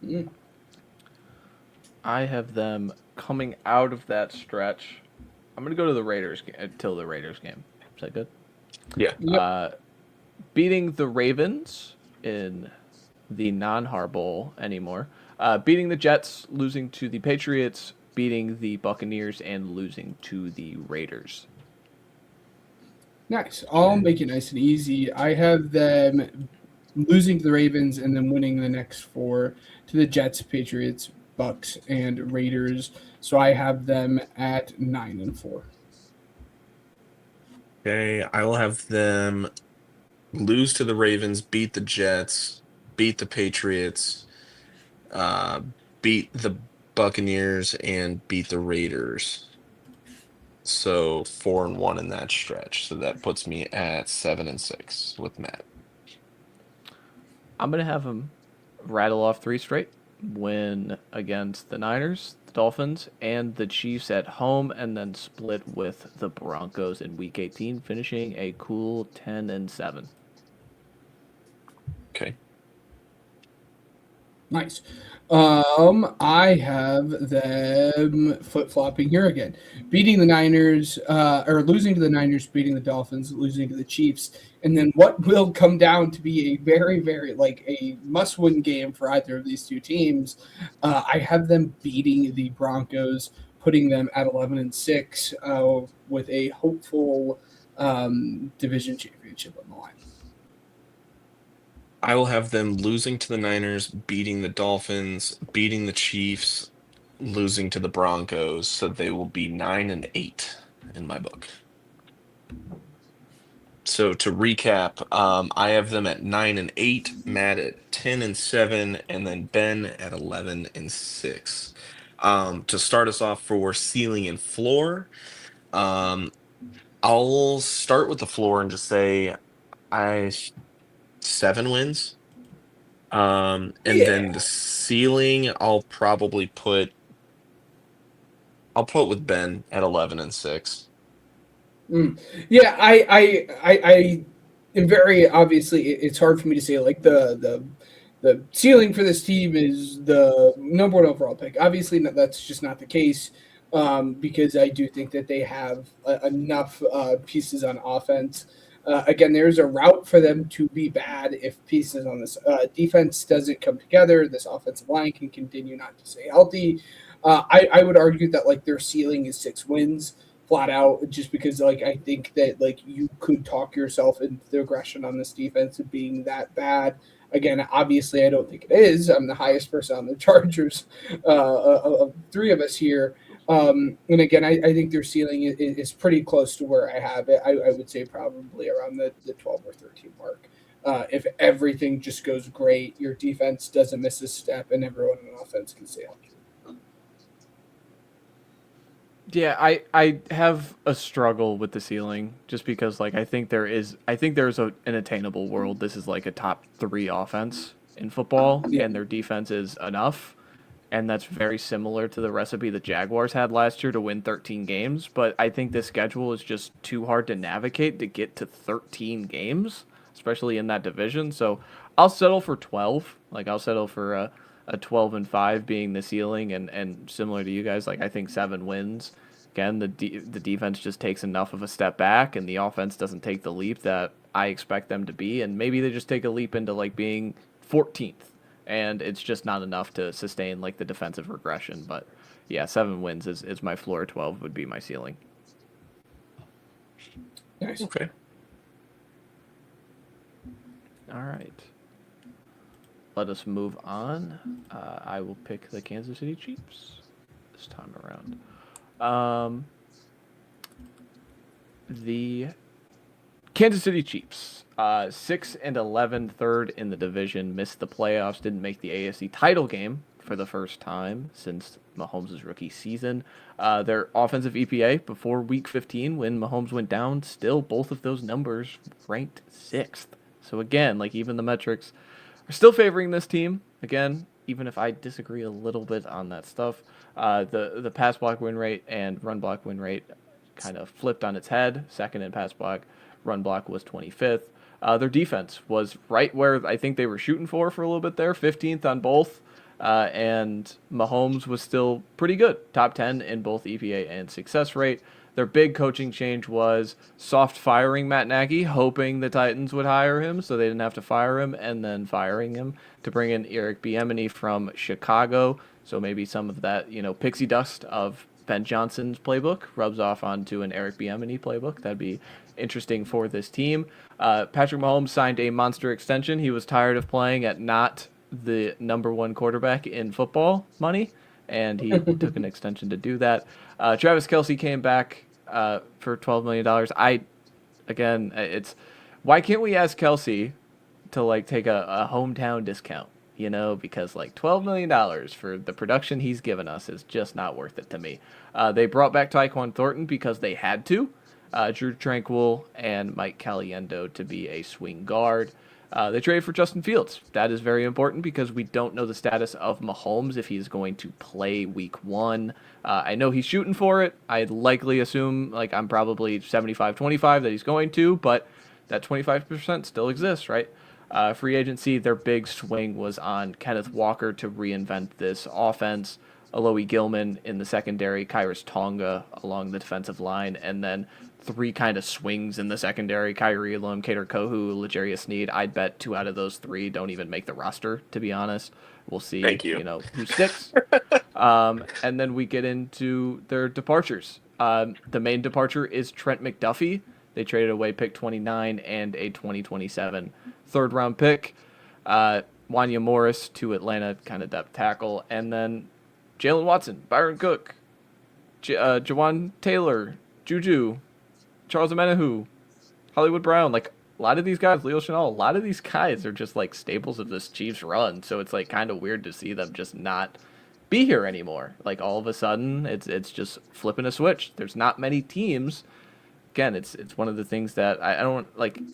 Mm. I have them coming out of that stretch. I'm going to go to the Raiders until the Raiders game. Is that good? Yeah. Yep. Beating the Ravens in the non-Har Bowl anymore. Beating the Jets, losing to the Patriots, beating the Buccaneers, and losing to the Raiders. Nice. I'll make it nice and easy. I have them losing to the Ravens and then winning the next 4 to the Jets, Patriots, Bucks, and Raiders. So I have them at 9-4. Okay, I will have them lose to the Ravens, beat the Jets, beat the Patriots, uh, beat the Buccaneers, and beat the Raiders. So 4-1 in that stretch. So that puts me at 7-6 with Matt. I'm going to have them rattle off 3 straight. Win against the Niners, the Dolphins, and the Chiefs at home, and then split with the Broncos in Week 18, finishing a cool 10-7. Okay. Nice. I have them flip-flopping here again. Beating the Niners, or losing to the Niners, beating the Dolphins, losing to the Chiefs, and then what will come down to be a very, very, a must-win game for either of these two teams. I have them beating the Broncos, putting them at 11-6, with a hopeful division championship on the line. I will have them losing to the Niners, beating the Dolphins, beating the Chiefs, losing to the Broncos. So they will be 9-8 in my book. So to recap, I have them at 9-8, Matt at 10-7, and then Ben at 11-6. To start us off for ceiling and floor, I'll start with the floor and just say 7 wins. And then the ceiling, I'll put with Ben at 11-6. Yeah, I am very obviously. It's hard for me to say the ceiling for this team is the number 1 overall pick. Obviously, that's just not the case, because I do think that they have enough pieces on offense. Again, there's a route for them to be bad if pieces on this defense doesn't come together. This offensive line can continue not to stay healthy. I would argue that their ceiling is 6 wins flat out, just because I think that you could talk yourself into the aggression on this defense of being that bad. Again, obviously, I don't think it is. I'm the highest person on the Chargers of 3 of us here. And again, I think their ceiling is pretty close to where I have it. I would say probably around the 12 or 13 mark. If everything just goes great, your defense doesn't miss a step, and everyone on offense can stay healthy. Yeah, I have a struggle with the ceiling just because I think there's an attainable world. This is a top 3 offense in football, and their defense is enough. And that's very similar to the recipe the Jaguars had last year to win 13 games. But I think this schedule is just too hard to navigate to get to 13 games, especially in that division. So I'll settle for 12. I'll settle for a 12-5 being the ceiling. And similar to you guys, I think 7 wins. Again, the defense just takes enough of a step back, and the offense doesn't take the leap that I expect them to be. And maybe they just take a leap into being 14th. And it's just not enough to sustain the defensive regression. But yeah, 7 wins is my floor. 12 would be my ceiling. Nice. Okay. All right. Let us move on. I will pick the Kansas City Chiefs this time around. The Kansas City Chiefs, 6-11, third in the division, missed the playoffs, didn't make the AFC title game for the first time since Mahomes' rookie season. Their offensive EPA before Week 15, when Mahomes went down, still both of those numbers ranked 6th. So again, even the metrics are still favoring this team. Again, even if I disagree a little bit on that stuff, the pass block win rate and run block win rate kind of flipped on its head. Second in pass block, run block was 25th. Their defense was right where I think they were shooting for a little bit there, 15th on both. And Mahomes was still pretty good, top 10 in both EPA and success rate. Their big coaching change was soft firing Matt Nagy, hoping the Titans would hire him so they didn't have to fire him, and then firing him to bring in Eric Bieniemy from Chicago. So maybe some of that, pixie dust of Ben Johnson's playbook rubs off onto an Eric Bieniemy playbook. That'd be interesting for this team. Patrick Mahomes signed a monster extension. He was tired of playing at not the number one quarterback in football money, and he took an extension to do that. Travis Kelce came back for $12 million. It's why can't we ask Kelce to take a hometown discount? Because $12 million for the production he's given us is just not worth it to me. They brought back Tyquan Thornton because they had to. Drew Tranquil and Mike Caliendo to be a swing guard. They traded for Justin Fields. That is very important because we don't know the status of Mahomes if he's going to play week 1. I know he's shooting for it. I'd likely assume, I'm probably 75-25 that he's going to, but that 25% still exists, right? Free agency, their big swing was on Kenneth Walker to reinvent this offense. Alohi Gilman in the secondary, Kyrus Tonga along the defensive line, and then 3 kind of swings in the secondary, Kyrie Elam, Kader Kohu, L'Jarius Sneed. I'd bet 2 out of those 3 don't even make the roster, to be honest. We'll see, who sticks. And then we get into their departures. The main departure is Trent McDuffie. They traded away pick 29 and a 2027 third-round pick. Wanya Morris to Atlanta, kind of depth tackle. And then Jalen Watson, Byron Cook, Jawan Taylor, Juju, Charles Omenihu, Hollywood Brown. A lot of these guys, Leo Chenal, a lot of these guys are just staples of this Chiefs run. So it's kind of weird to see them just not be here anymore. All of a sudden, it's just flipping a switch. There's not many teams. Again, it's one of the things that I don't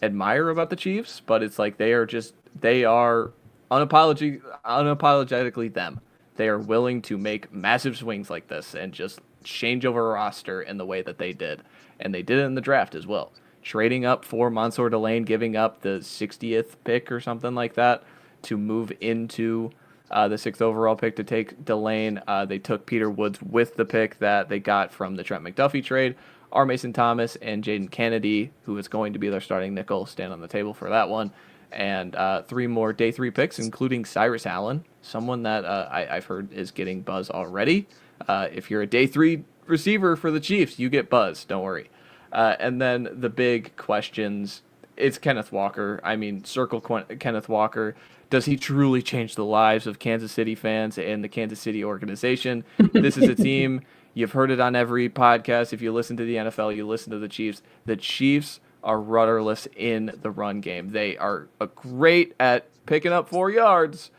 admire about the Chiefs, but it's they are unapologetically them. They are willing to make massive swings like this and just change over a roster in the way that they did. And they did it in the draft as well. Trading up for Mansour Delane, giving up the 60th pick or something like that to move into the 6th overall pick to take Delane. They took Peter Woods with the pick that they got from the Trent McDuffie trade. R. Mason Thomas and Jaden Kennedy, who is going to be their starting nickel, stand on the table for that one. And 3 more day 3 picks, including Cyrus Allen, someone that I've heard is getting buzz already. If you're a day 3 receiver for the Chiefs, you get buzz. Don't worry. And then the big questions, it's Kenneth Walker. Circle Kenneth Walker. Does he truly change the lives of Kansas City fans and the Kansas City organization? This is a team, you've heard it on every podcast. If you listen to the NFL, you listen to the Chiefs. The Chiefs are rudderless in the run game. They are great at picking up 4 yards,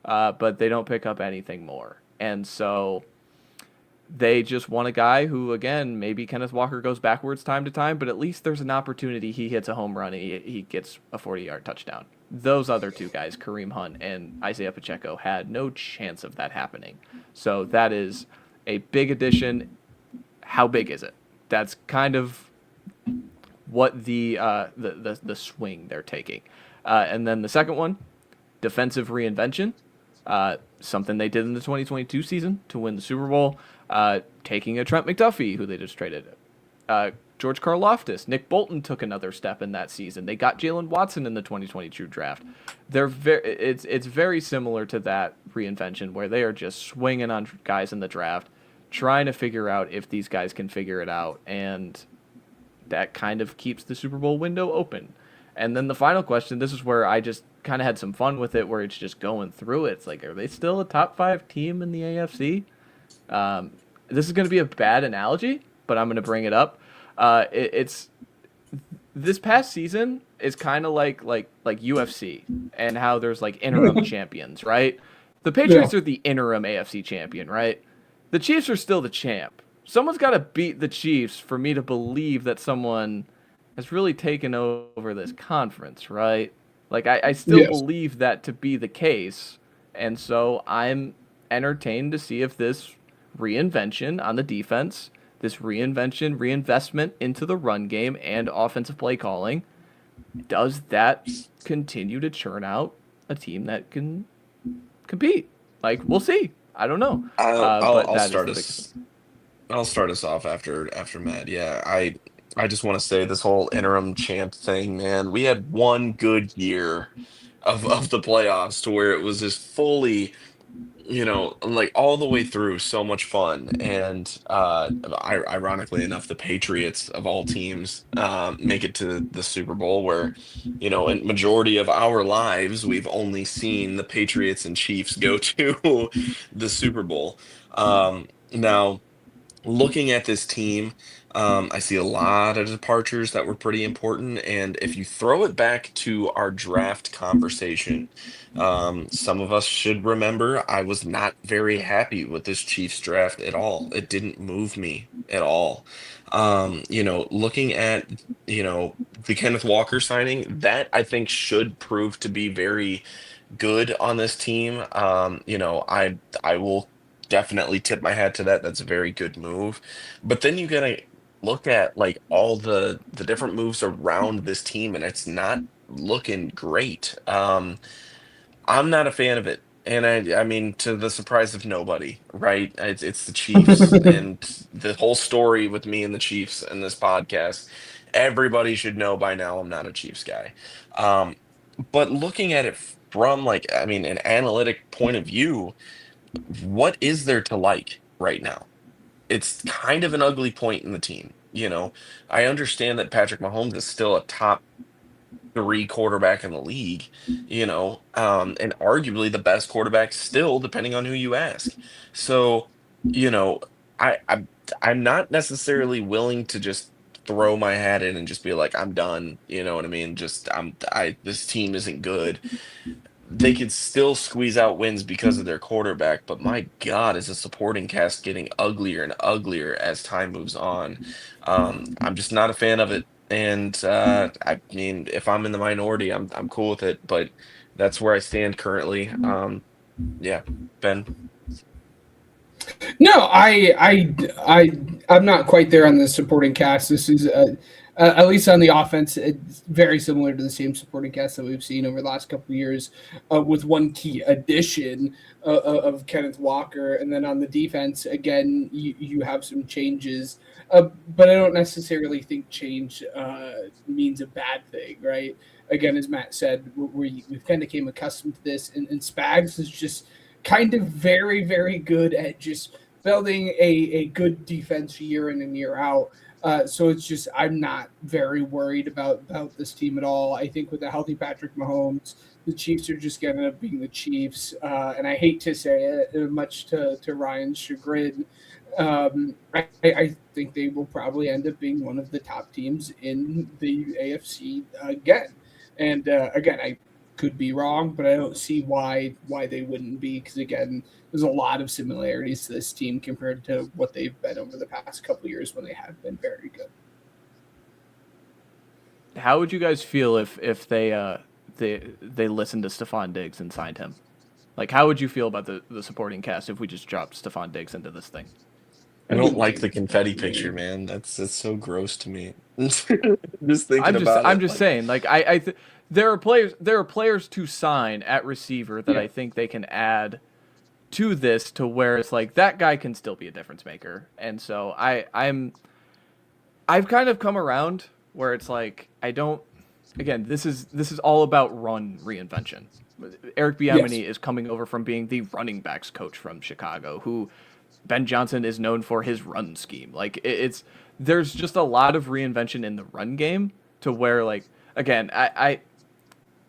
but they don't pick up anything more. And so they just want a guy who, again, maybe Kenneth Walker goes backwards time to time, but at least there's an opportunity he hits a home run and he gets a 40-yard touchdown. Those other 2 guys, Kareem Hunt and Isaiah Pacheco, had no chance of that happening. So that is a big addition. How big is it? That's kind of what the swing they're taking. And then the second one, defensive reinvention. Something they did in the 2022 season to win the Super Bowl. Taking a Trent McDuffie, who they just traded. George Karlaftis, Nick Bolton took another step in that season. They got Jalen Watson in the 2022 draft. It's very similar to that reinvention where they are just swinging on guys in the draft, trying to figure out if these guys can figure it out, and that kind of keeps the Super Bowl window open. And then the final question, this is where I just kind of had some fun with it, where it's just going through it. It's are they still a top 5 team in the AFC? This is going to be a bad analogy, but I'm going to bring it up. It's this past season is kind of like UFC and how there's interim champions, right? The Patriots are the interim AFC champion, right? The Chiefs are still the champ. Someone's got to beat the Chiefs for me to believe that someone has really taken over this conference, right? I still believe that to be the case, and so I'm entertained to see if this reinvention on the defense, this reinvestment into the run game and offensive play calling, does that continue to churn out a team that can compete? Like, we'll see. I don't know. I'll But I'll that is start the biggest us. I'll start us off after Matt. Yeah, I just want to say this whole interim champ thing, man. We had one good year of the playoffs to where it was just fully, like all the way through, so much fun. And ironically enough, the Patriots of all teams make it to the Super Bowl, where, in majority of our lives, we've only seen the Patriots and Chiefs go to the Super Bowl. Now, looking at this team, I see a lot of departures that were pretty important. And if you throw it back to our draft conversation, some of us should remember I was not very happy with this Chiefs draft at all. It didn't move me at all. Looking at, the Kenneth Walker signing, that I think should prove to be very good on this team. I will definitely tip my hat to that. That's a very good move. But then you gotta look at like all the different moves around this team, and it's not looking great. I'm not a fan of it. And I mean, to the surprise of nobody, right? It's the Chiefs, and the whole story with me and the Chiefs in this podcast. Everybody should know by now I'm not a Chiefs guy. Um, but looking at it from like, I mean, an analytic point of view, what is there to like right now? It's kind of an ugly point in the team. I understand that Patrick Mahomes is still a top three quarterback in the league, and arguably the best quarterback still, depending on who you ask. So, you know, I'm not necessarily willing to just throw my hat in and just be like, I'm done. You know what I mean? Just this team isn't good. They could still squeeze out wins because of their quarterback, but my God, is the supporting cast getting uglier and uglier as time moves on. I'm just not a fan of it. And I mean, if I'm in the minority, I'm cool with it, but that's where I stand currently. Yeah, Ben. No, I'm not quite there on the supporting cast. This is at least on the offense, it's very similar to the same supporting cast that we've seen over the last couple of years, with one key addition of Kenneth Walker, and then on the defense, again, you have some changes, but I don't necessarily think change means a bad thing, right? Again, as Matt said, we've kind of came accustomed to this, and Spags is just kind of very, very good at just building a good defense year in and year out. So it's just I'm not very worried about this team at all. I think with a healthy Patrick Mahomes, the Chiefs are just going to end up being the Chiefs. And I hate to say it, much to Ryan's chagrin. I think they will probably end up being one of the top teams in the AFC again. And again, I could be wrong, but I don't see why they wouldn't be, because again, there's a lot of similarities to this team compared to what they've been over the past couple of years when they have been very good. How would you guys feel if they listened to Stephon Diggs and signed him? Like, how would you feel about the supporting cast if we just dropped Stephon Diggs into this thing? I don't like the confetti picture, man. That's so gross to me. Just thinking about I'm it. just saying, like there are players to sign at receiver that I think they can add to this, to where it's like that guy can still be a difference maker. And so I've kind of come around where it's like, I don't, again, this is all about run reinvention. Eric Bieniemy is coming over from being the running backs coach from Chicago, who Ben Johnson is known for his run scheme. Like there's just a lot of reinvention in the run game, to where, like, again,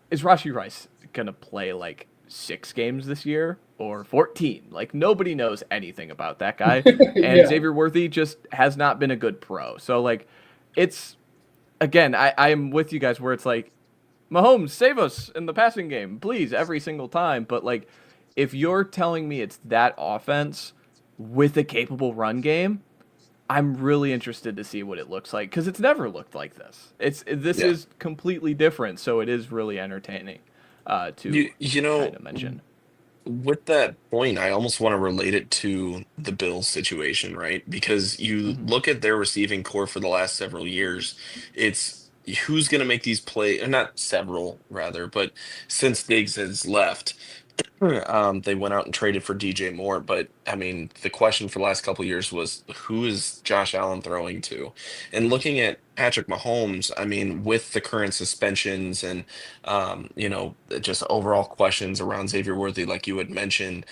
is Rashee Rice gonna play like 6 games this year or 14? Like, nobody knows anything about that guy. And Xavier Worthy just has not been a good pro. So like, it's, again, I'm with you guys where it's like, Mahomes, save us in the passing game, please, every single time. But like, if you're telling me it's that offense with a capable run game, I'm really interested to see what it looks like, because it's never looked like this. This is completely different, so it is really entertaining to kind of mention. With that point, I almost want to relate it to the Bills situation, right? Because you look at their receiving core for the last several years, it's who's going to make these plays, or not several, rather, but since Diggs has left, They went out and traded for DJ Moore, but I mean, the question for the last couple of years was who is Josh Allen throwing to? And looking at Patrick Mahomes, I mean, with the current suspensions and just overall questions around Xavier Worthy, like you had mentioned,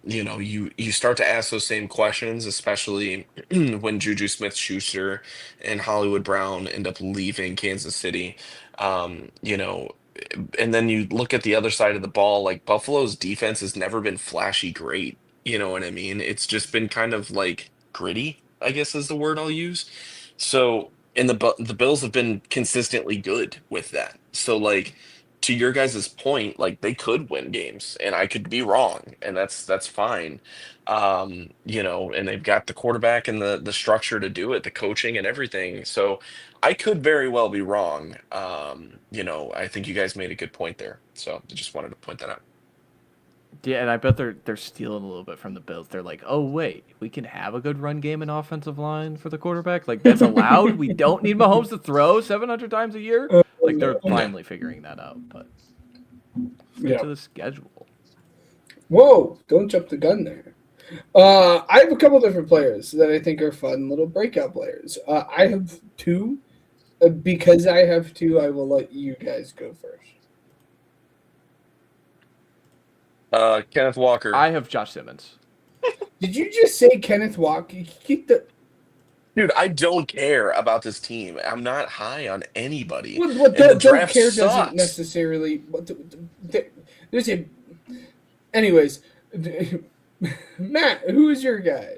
you start to ask those same questions, especially when Juju Smith-Schuster and Hollywood Brown end up leaving Kansas City. Um, you know, and then you look at the other side of the ball, like Buffalo's defense has never been flashy great. You know what I mean? It's just been kind of like gritty, I guess is the word I'll use. So, and the Bills have been consistently good with that. So, like to your guys' point, like they could win games, and I could be wrong, and that's fine. And they've got the quarterback and the structure to do it, the coaching and everything. So I could very well be wrong. I think you guys made a good point there. So I just wanted to point that out. Yeah, and I bet they're stealing a little bit from the Bills. They're like, oh wait, we can have a good run game and offensive line for the quarterback. Like that's allowed. We don't need Mahomes to throw 700 times a year. Like they're finally figuring that out. But get to the schedule. Whoa! Don't jump the gun there. I have a couple different players that I think are fun little breakout players. I have two. Because I have two, I will let you guys go first. Kenneth Walker. I have Josh Simmons. Did you just say Kenneth Walker? Dude, I don't care about this team. I'm not high on anybody. Well, the don't draft care sucks. doesn't necessarily. There's a. Anyways, Matt, who is your guy?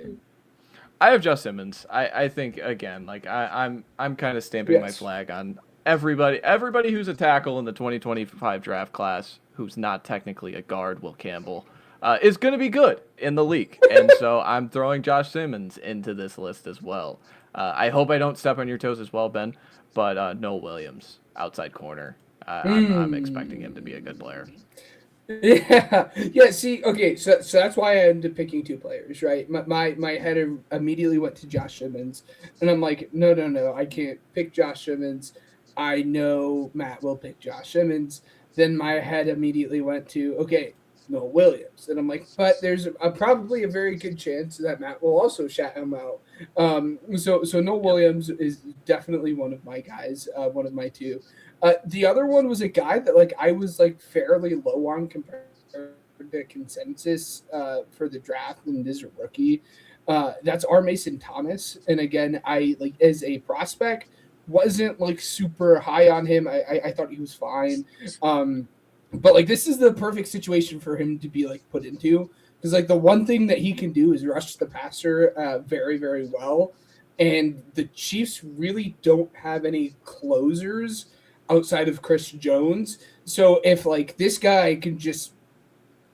I have Josh Simmons. I think again, like I'm kind of stamping my flag on everybody who's a tackle in the 2025 draft class who's not technically a guard, Will Campbell, is going to be good in the league. And so I'm throwing Josh Simmons into this list as well. I hope I don't step on your toes as well, Ben, but Noah Williams, outside corner. I'm expecting him to be a good player. Yeah. See, okay, so that's why I ended up picking two players, right? My head immediately went to Josh Simmons, and I'm like, no, I can't pick Josh Simmons. I know Matt will pick Josh Simmons. Then my head immediately went to, okay, Noah Williams, and I'm like, but there's probably a very good chance that Matt will also shout him out. So Noah Williams is definitely one of my guys, one of my two. The other one was a guy that like I was like fairly low on compared to consensus for the draft, and is a rookie. That's R. Mason Thomas, and again, I like as a prospect wasn't like super high on him. I thought he was fine, but like this is the perfect situation for him to be like put into, because like the one thing that he can do is rush the passer very, very well, and the Chiefs really don't have any closers outside of Chris Jones. So if like this guy can just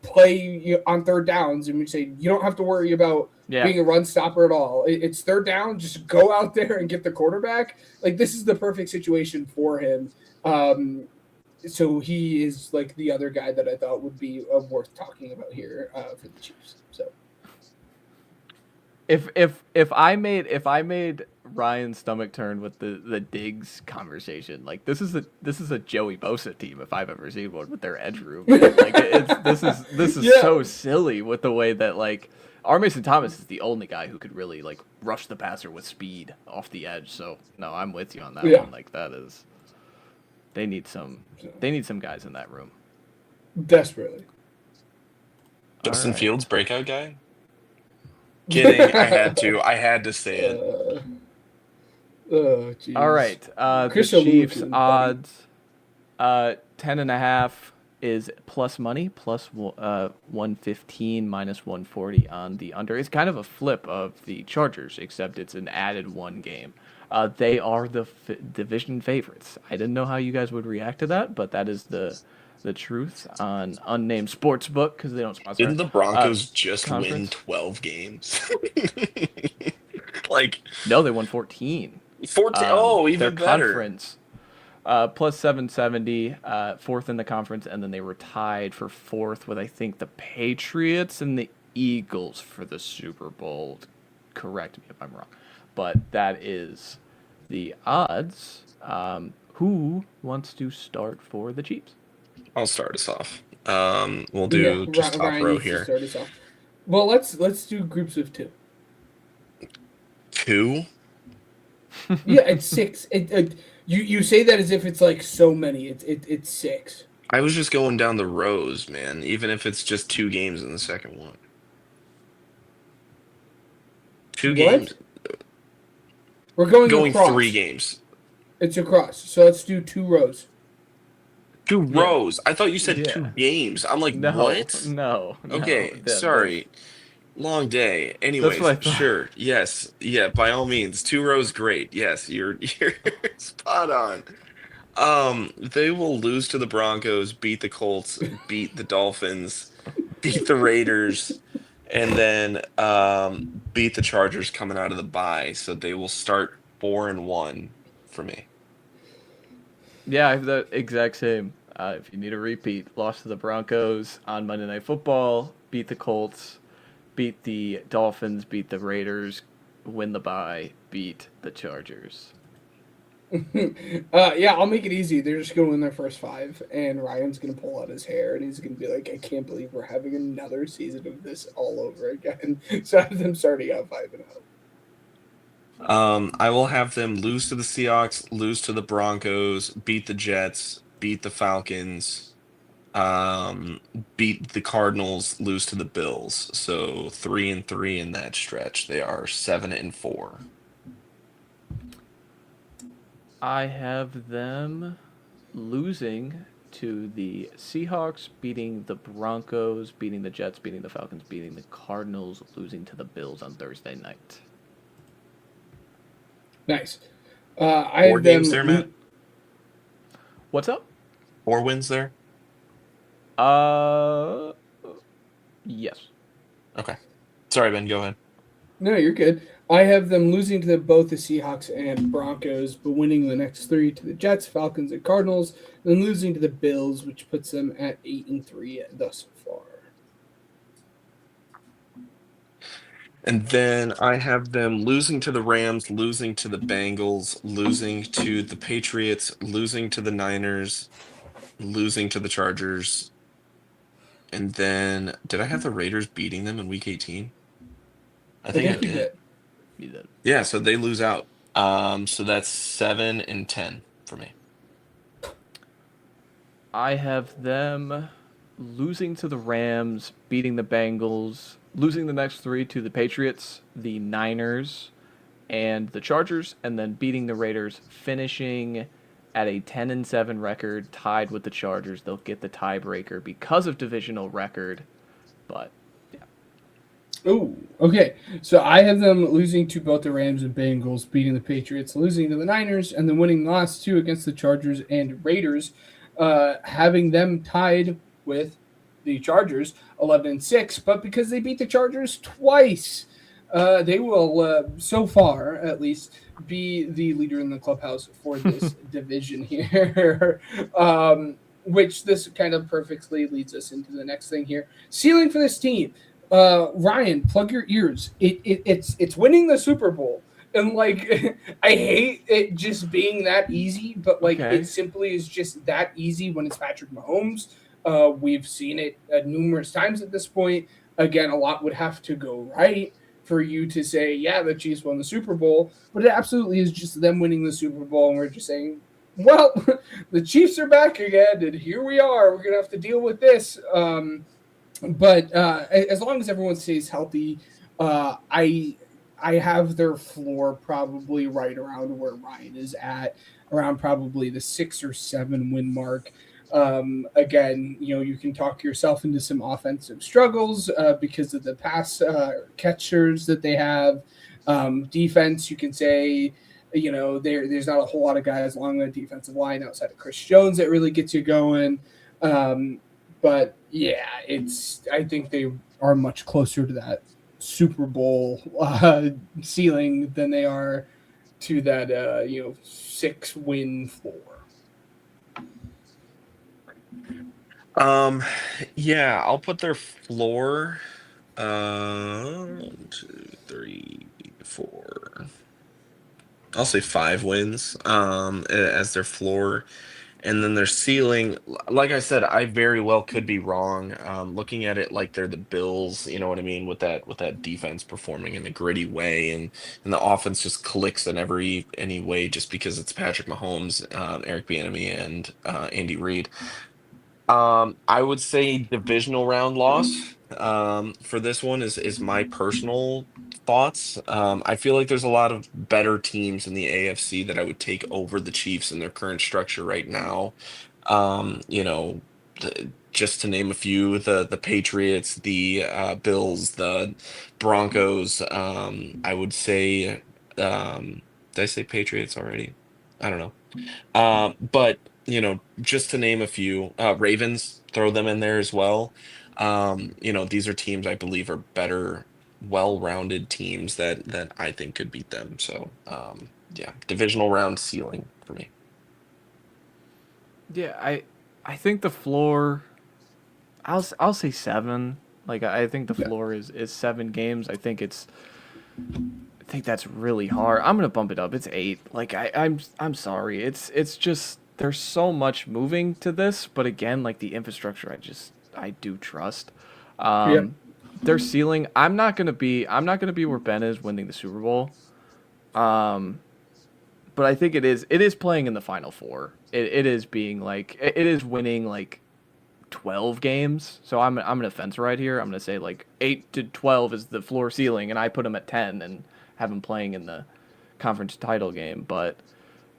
play on third downs, and we say you don't have to worry about being a run stopper at all. It's third down, just go out there and get the quarterback. Like this is the perfect situation for him. So he is like the other guy that I thought would be worth talking about here for the Chiefs. So if I made Ryan's stomach turn with the Diggs conversation, like this is a Joey Bosa team if I've ever seen one with their edge room. Like this is so silly with the way that like R. Mason Thomas is the only guy who could really like rush the passer with speed off the edge. So no, I'm with you on that one. Like that is, they need some guys in that room desperately. Justin Fields breakout guy. Kidding. I had to say it. All right. The Chiefs odds 10.5 is plus money, plus 115 minus 140 on the under. It's kind of a flip of the Chargers, except it's an added one game. They are the division favorites. I didn't know how you guys would react to that, but that is the truth on unnamed sportsbook because they don't sponsor. Didn't the Broncos just win 12 games? Like no, they won 14. 14. Even their better. Conference plus 770, fourth in the conference, and then they were tied for fourth with I think the Patriots and the Eagles for the Super Bowl. Correct me if I'm wrong, but that is the odds. Who wants to start for the Chiefs? I'll start us off. We'll Yeah, do just top Ryan row needs to here. start us off. Well, let's do groups of 2. 2? Yeah, it's 6. You say that as if it's like so many. It's 6. I was just going down the rows, man, even if it's just 2 games in the second one. 2 games? What? We're going Going 3 across. games. It's across. So let's do 2 rows. 2 Yeah. rows. I thought you said 2 Yeah. games. I'm like, No, what? no. Okay, That- sorry. Long day. That's Anyways, what I thought. sure. Yes. Yeah, by all means. 2 rows, great. Yes, you're spot on. They will lose to the Broncos, beat the Colts, beat the Dolphins, beat the Raiders, and then beat the Chargers coming out of the bye. So they will start 4-1 for me. Yeah, I have the exact same. If you need a repeat, lost to the Broncos on Monday Night Football, beat the Colts, beat the Dolphins, beat the Raiders, win the bye, beat the Chargers. Yeah, I'll make it easy. They're just going to win their first 5, and Ryan's going to pull out his hair, and he's going to be like, I can't believe we're having another season of this all over again. So I have them starting out 5-0. I will have them lose to the Seahawks, lose to the Broncos, beat the Jets, beat the Falcons, beat the Cardinals, lose to the Bills. So 3-3 in that stretch. They are 7-4. I have them losing to the Seahawks, beating the Broncos, beating the Jets, beating the Falcons, beating the Cardinals, losing to the Bills on Thursday night. Nice. I 4 have them. games there, Matt? What's up? 4 wins there? Yes. Okay. Sorry, Ben, go ahead. No, you're good. I have them losing to both the Seahawks and Broncos, but winning the next 3 to the Jets, Falcons, and Cardinals, then losing to the Bills, which puts them at 8-3 thus far. And then I have them losing to the Rams, losing to the Bengals, losing to the Patriots, losing to the Niners, losing to the Chargers. And then, did I have the Raiders beating them in Week 18? I think I you did. You did. Yeah, so they lose out. So that's 7-10 for me. I have them losing to the Rams, beating the Bengals, losing the next 3 to the Patriots, the Niners, and the Chargers, and then beating the Raiders, finishing at a 10-7 record, tied with the Chargers. They'll get the tiebreaker because of divisional record, but yeah. Oh, okay. So I have them losing to both the Rams and Bengals, beating the Patriots, losing to the Niners, and then winning the last 2 against the Chargers and Raiders, having them tied with the Chargers, 11-6. But because they beat the Chargers twice, they will, so far at least, be the leader in the clubhouse for this division here. Which this kind of perfectly leads us into the next thing here. Ceiling for this team. Ryan, plug your ears. It's winning the Super Bowl. And like I hate it just being that easy, but like Okay. it simply is just that easy when it's Patrick Mahomes. We've seen it numerous times at this point. Again, a lot would have to go right for you to say, yeah, the Chiefs won the Super Bowl, but it absolutely is just them winning the Super Bowl, and we're just saying, well, the Chiefs are back again, and here we are. We're gonna have to deal with this. But as long as everyone stays healthy, I have their floor probably right around where Ryan is at, around probably the 6 or 7 win mark. Again, you can talk yourself into some offensive struggles because of the pass catchers that they have. Defense, you can say, there's not a whole lot of guys along the defensive line outside of Chris Jones that really gets you going. But yeah, I think they are much closer to that Super Bowl ceiling than they are to that 6-win floor. Yeah, I'll put their floor 1, 2, 3, 4. I'll say 5 wins as their floor. And then their ceiling, like I said, I very well could be wrong. Looking at it like they're the Bills, you know what I mean, with that defense performing in a gritty way, and the offense just clicks in any way just because it's Patrick Mahomes, Eric Bieniemy, and Andy Reid. I would say divisional round loss for this one is my personal thoughts. I feel like there's a lot of better teams in the AFC that I would take over the Chiefs in their current structure right now. You know, just to name a few, the Patriots, the Bills, the Broncos. I would say, did I say Patriots already? I don't know. But just to name a few, Ravens, throw them in there as well. These are teams I believe are better, well-rounded teams that I think could beat them. So, yeah, divisional round ceiling for me. Yeah, I think the floor. I'll say 7. Like I think the floor is 7 games. I think that's really hard. I'm gonna bump it up. It's 8. Like I'm sorry. It's just there's so much moving to this, but again, like the infrastructure, I do trust. Their ceiling. I'm not gonna be where Ben is winning the Super Bowl. But I think it is playing in the Final Four. It is being like it is winning like 12 games. So I'm gonna fence right here. I'm gonna say like 8 to 12 is the floor ceiling, and I put them at 10 and have them playing in the conference title game. But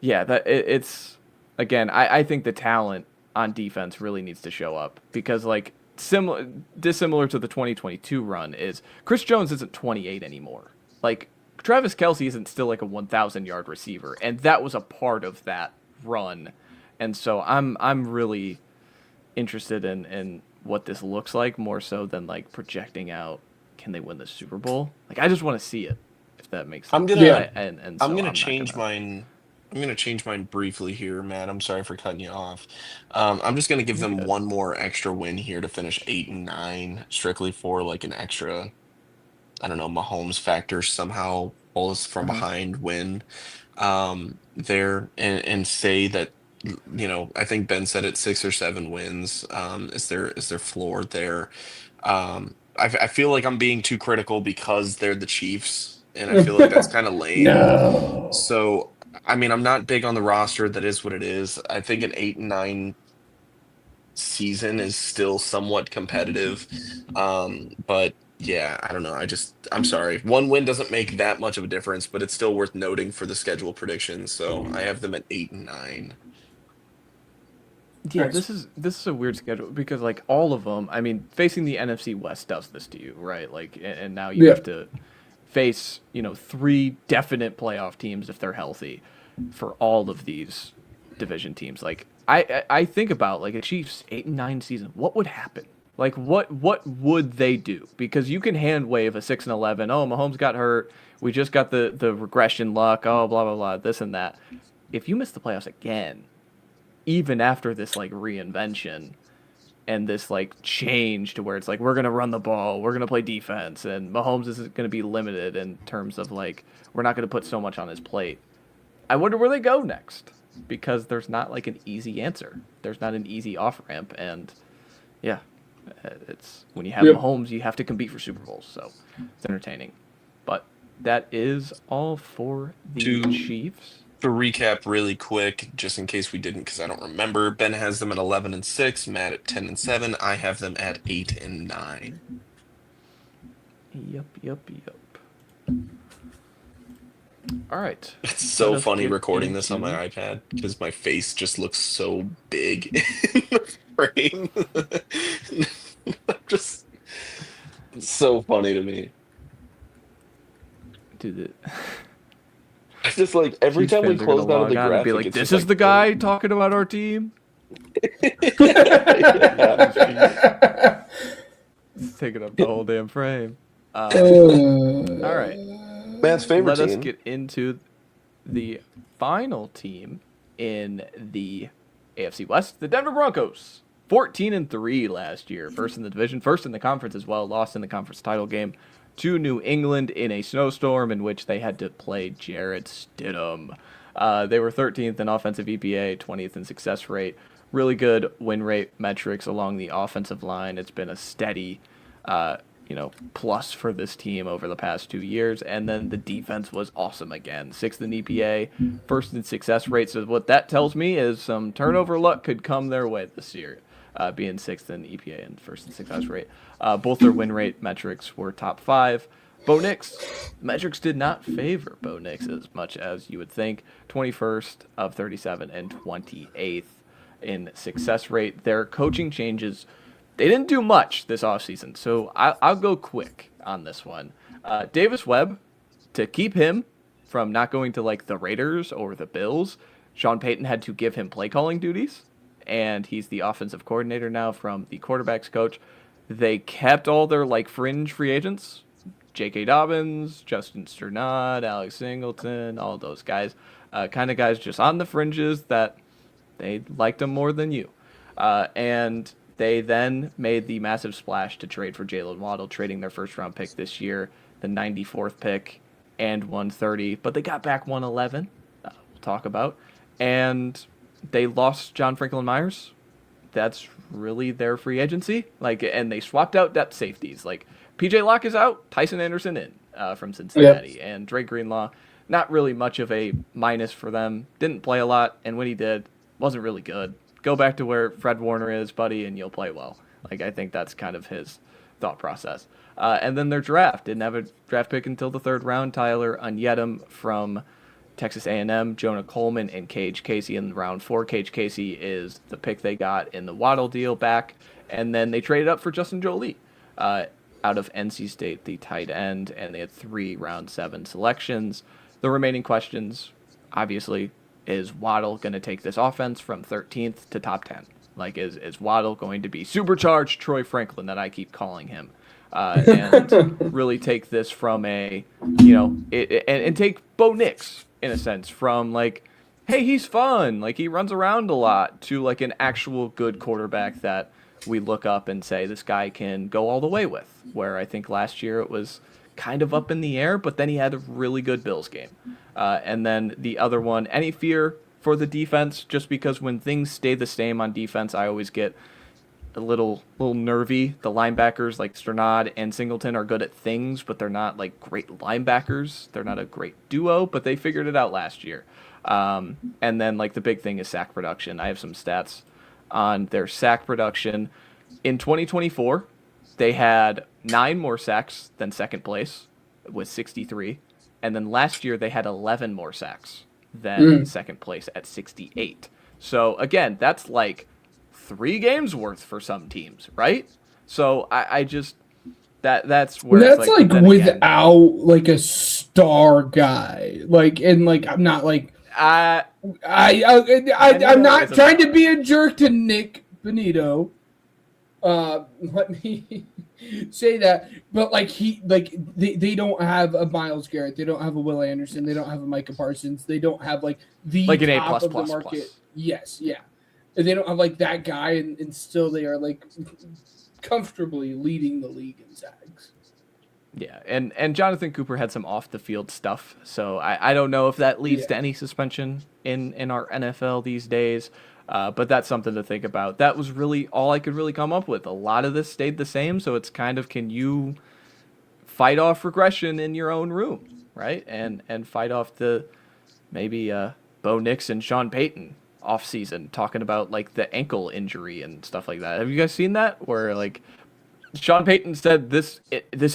yeah, it's again. I think the talent on defense really needs to show up because like dissimilar to the 2022 run is Chris Jones isn't 28 anymore. Like Travis Kelce isn't still like a 1,000-yard receiver, and that was a part of that run. And so I'm really interested in what this looks like more so than like projecting out can they win the Super Bowl. Like I just want to see it, if that makes sense. I'm gonna change gonna... mine. I'm gonna change mine briefly here, Matt. I'm sorry for cutting you off. I'm just gonna give them one more extra win here to finish 8-9, strictly for like an extra, I don't know, Mahomes factor somehow, pull us from behind win there, and say that I think Ben said it, 6 or 7 wins is their floor there. I feel like I'm being too critical because they're the Chiefs, and I feel like that's kind of lame. No. So I mean, I'm not big on the roster. That is what it is. I think an 8-9 season is still somewhat competitive, but yeah, I don't know. I'm sorry. One win doesn't make that much of a difference, but it's still worth noting for the schedule predictions. So I have them at 8-9. Yeah, this is a weird schedule because like all of them. I mean, facing the NFC West does this to you, right? Like, and now you have to face 3 definite playoff teams if they're healthy for all of these division teams. Like, I think about like a Chiefs 8-9 season. What would happen? Like, what would they do? Because you can hand wave a 6-11. Oh, Mahomes got hurt. We just got the regression luck. Oh, blah blah blah. This and that. If you miss the playoffs again, even after this like reinvention and this like change to where it's like we're gonna run the ball, we're gonna play defense, and Mahomes isn't gonna be limited in terms of like we're not gonna put so much on his plate. I wonder where they go next because there's not like an easy answer. There's not an easy off ramp, and yeah, it's when you have Mahomes, you have to compete for Super Bowls, so it's entertaining. But that is all for the Chiefs. To recap really quick, just in case we didn't, because I don't remember, Ben has them at 11-6, Matt at 10-7. I have them at 8-9. Yep. All right. It's so funny recording this on my iPad because my face just looks so big in the frame. It's so funny to me. Dude, I just like every time we close out of the graphic, be like, "This is the guy talking about our team." It's taking up the whole damn frame. All right, Matt's favorite team. Let us get into the final team in the AFC West, the Denver Broncos. 14-3 last year, first in the division, first in the conference as well. Lost in the conference title game to New England in a snowstorm in which they had to play Jarrett Stidham. They were 13th in offensive EPA, 20th in success rate. Really good win rate metrics along the offensive line. It's been a steady, plus for this team over the past 2 years. And then the defense was awesome again. 6th in EPA, 1st in success rate. So what that tells me is some turnover luck could come their way this year, being 6th in EPA and 1st in success rate. Both their win rate metrics were top 5. Bo Nix, metrics did not favor Bo Nix as much as you would think. 21st of 37 and 28th in success rate. Their coaching changes, they didn't do much this offseason, so I'll go quick on this one. Davis Webb, to keep him from not going to like the Raiders or the Bills, Sean Payton had to give him play calling duties, and he's the offensive coordinator now from the quarterback's coach. They kept all their like fringe free agents, J.K. Dobbins, Justin Sternad, Alex Singleton, all those guys, kind of guys just on the fringes that they liked them more than you. And they then made the massive splash to trade for Jalen Waddle, trading their first-round pick this year, the 94th pick, and 130. But they got back 111, we'll talk about. And they lost John Franklin Myers. That's really their free agency. And they swapped out depth safeties. P.J. Locke is out, Tyson Anderson in from Cincinnati. Yep. And Drake Greenlaw, not really much of a minus for them. Didn't play a lot, and when he did, wasn't really good. Go back to where Fred Warner is, buddy, and you'll play well. I think that's kind of his thought process. And then their draft. Didn't have a draft pick until the 3rd round. Tyler Unyedem from Texas A&M, Jonah Coleman, and Cage Casey in round 4. Cage Casey is the pick they got in the Waddle deal back. And then they traded up for Justin Jolie out of NC State, the tight end, and they had 3 round 7 selections. The remaining questions, obviously, is Waddle going to take this offense from 13th to top 10? Is Waddle going to be supercharged Troy Franklin that I keep calling him? And really take this from and take Bo Nix, in a sense, from hey, he's fun, he runs around a lot, to an actual good quarterback that we look up and say this guy can go all the way with, where I think last year it was kind of up in the air, but then he had a really good Bills game. And then the other one, any fear for the defense, just because when things stay the same on defense, I always get a little nervy. The linebackers like Sternad and Singleton are good at things, but they're not great linebackers. They're not a great duo, but they figured it out last year. And then the big thing is sack production. I have some stats on their sack production. In 2024, they had 9 more sacks than second place with 63. And then last year they had 11 more sacks than second place at 68. So again, that's 3 games worth for some teams, right? So I just that's where that's it's without a star guy. I'm not I'm not trying to be a jerk to Nick Benito. Let me say that, but they don't have a Myles Garrett, they don't have a Will Anderson, they don't have a Micah Parsons, they don't have the an A++++. top of the market. Yes, yeah, and they don't have that guy, and still they are comfortably leading the league in sacks. Yeah, and Jonathan Cooper had some off the field stuff, so I don't know if that leads to any suspension in our NFL these days. But that's something to think about. That was really all I could really come up with. A lot of this stayed the same, so it's kind of, can you fight off regression in your own room, right? And fight off the maybe Bo Nix and Sean Payton off season, talking about the ankle injury and stuff like that. Have you guys seen that? Where Sean Payton said this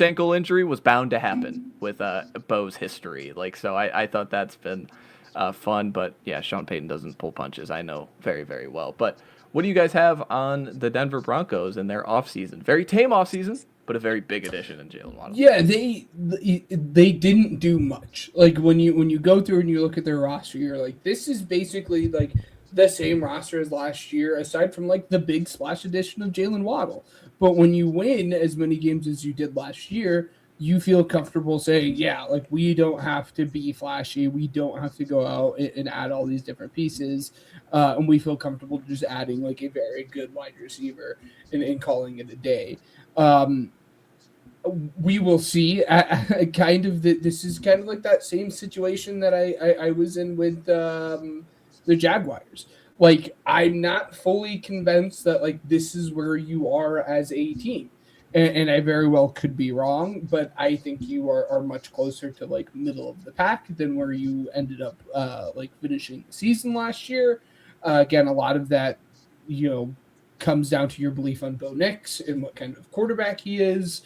ankle injury was bound to happen with Bo's history. So I thought that's been fun, but yeah, Sean Payton doesn't pull punches. I know very, very well. But what do you guys have on the Denver Broncos and their offseason? Very tame offseason, but a very big addition in Jalen Waddle. Yeah, they didn't do much. When you go through and you look at their roster, you're this is basically the same roster as last year, aside from the big splash addition of Jalen Waddle. But when you win as many games as you did last year, you feel comfortable saying, yeah, we don't have to be flashy. We don't have to go out and add all these different pieces. And we feel comfortable just adding a very good wide receiver and calling it a day. we will see. This is kind of like that same situation that I was in with the Jaguars. Like, I'm not fully convinced that like this is where you are as a team. And I very well could be wrong, but I think you are much closer to like middle of the pack than where you ended up like finishing the season last year. Again, a lot of that, comes down to your belief on Bo Nix and what kind of quarterback he is,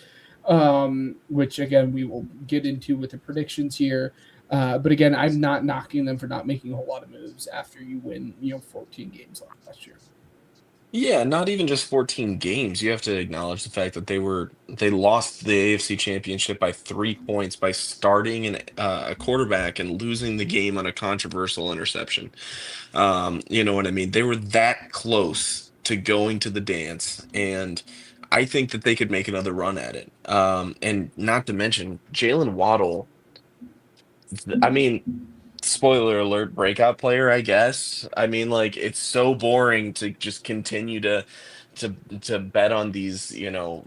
which again we will get into with the predictions here. But again, I'm not knocking them for not making a whole lot of moves after you win 14 games last year. Yeah, not even just 14 games. You have to acknowledge the fact that they lost the AFC Championship by 3 points by starting a quarterback and losing the game on a controversial interception. You know what I mean? They were that close to going to the dance, and I think that they could make another run at it. And not to mention Jalen Waddle. I mean, spoiler alert, breakout player, I guess. I mean, like, it's so boring to just continue to to bet on these,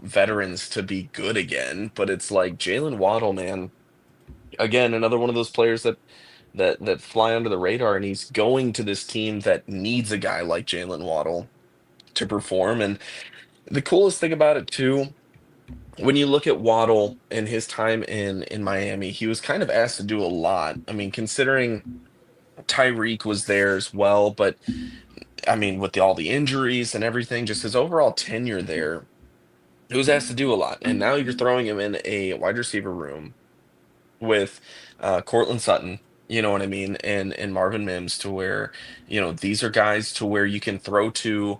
veterans to be good again. But it's like Jalen Waddle, man. Again, another one of those players that fly under the radar, and he's going to this team that needs a guy like Jalen Waddle to perform. And the coolest thing about it too, when you look at Waddle and his time in Miami, he was kind of asked to do a lot. I mean, considering Tyreek was there as well, but I mean, with all the injuries and everything, just his overall tenure there, he was asked to do a lot. And now you're throwing him in a wide receiver room with Cortland Sutton, you know what I mean, and Marvin Mims, to where, these are guys to where you can throw to,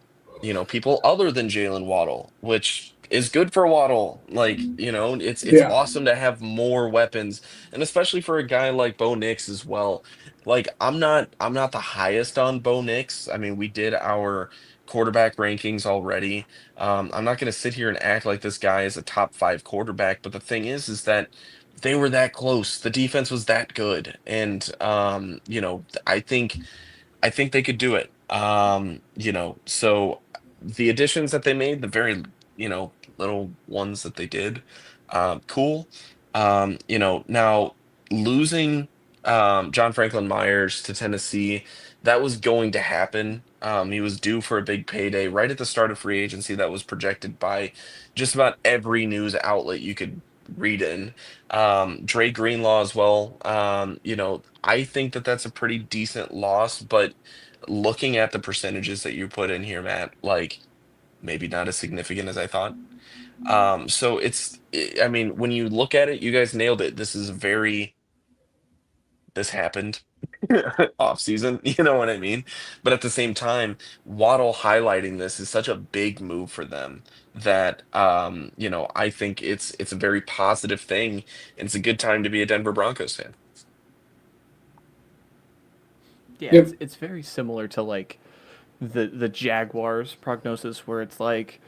people other than Jalen Waddle, which is good for Waddle. Like, it's Yeah. awesome to have more weapons, and especially for a guy like Bo Nix as well. Like, I'm not the highest on Bo Nix. I mean, we did our quarterback rankings already. I'm not going to sit here and act like this guy is a top 5 quarterback, but the thing is that they were that close. The defense was that good, and I think they could do it. So the additions that they made, the very little ones that they did, cool. Now losing John Franklin Myers to Tennessee, that was going to happen. He was due for a big payday right at the start of free agency that was projected by just about every news outlet you could read in. Dre Greenlaw as well. I think that that's a pretty decent loss, but looking at the percentages that you put in here, Matt, like, maybe not as significant as I thought. So I mean, when you look at it, you guys nailed it. This happened off season, you know what I mean? But at the same time, Waddle highlighting this is such a big move for them that I think it's a very positive thing, and it's a good time to be a Denver Broncos fan. Yeah, Yep. it's very similar to like the Jaguars prognosis, where it's like,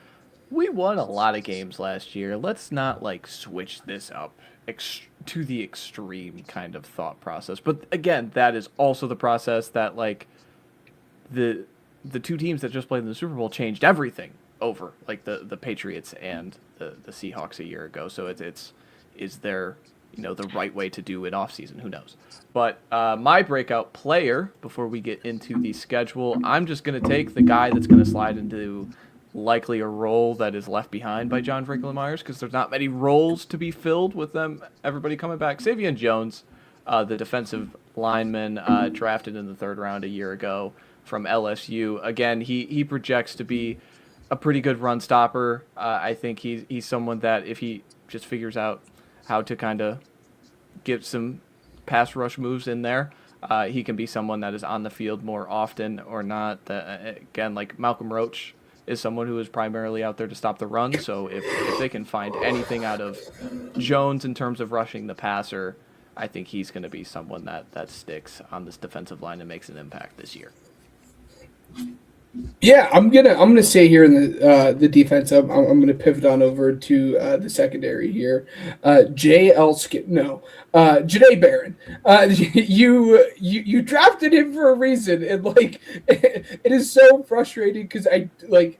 we won a lot of games last year. Let's not like switch this up to the extreme kind of thought process. But again, that is also the process that like the two teams that just played in the Super Bowl changed everything over, like the Patriots and the Seahawks a year ago. So is there the right way to do an offseason? Who knows? But my breakout player, before we get into the schedule, I'm just going to take the guy that's going to slide into likely a role that is left behind by John Franklin Myers, because there's not many roles to be filled with everybody coming back. Xavier Jones, the defensive lineman drafted in the 3rd round a year ago from LSU. Again, he projects to be a pretty good run stopper. I think he's someone that, if he just figures out how to kind of get some pass rush moves in there, he can be someone that is on the field more often or not. Again, like Malcolm Roach is someone who is primarily out there to stop the run. So if they can find anything out of Jones in terms of rushing the passer, I think he's going to be someone that sticks on this defensive line and makes an impact this year. Yeah, I'm gonna stay here in the defense. I'm gonna pivot on over to the secondary here. Janae Barron. You drafted him for a reason, and like it is so frustrating because I like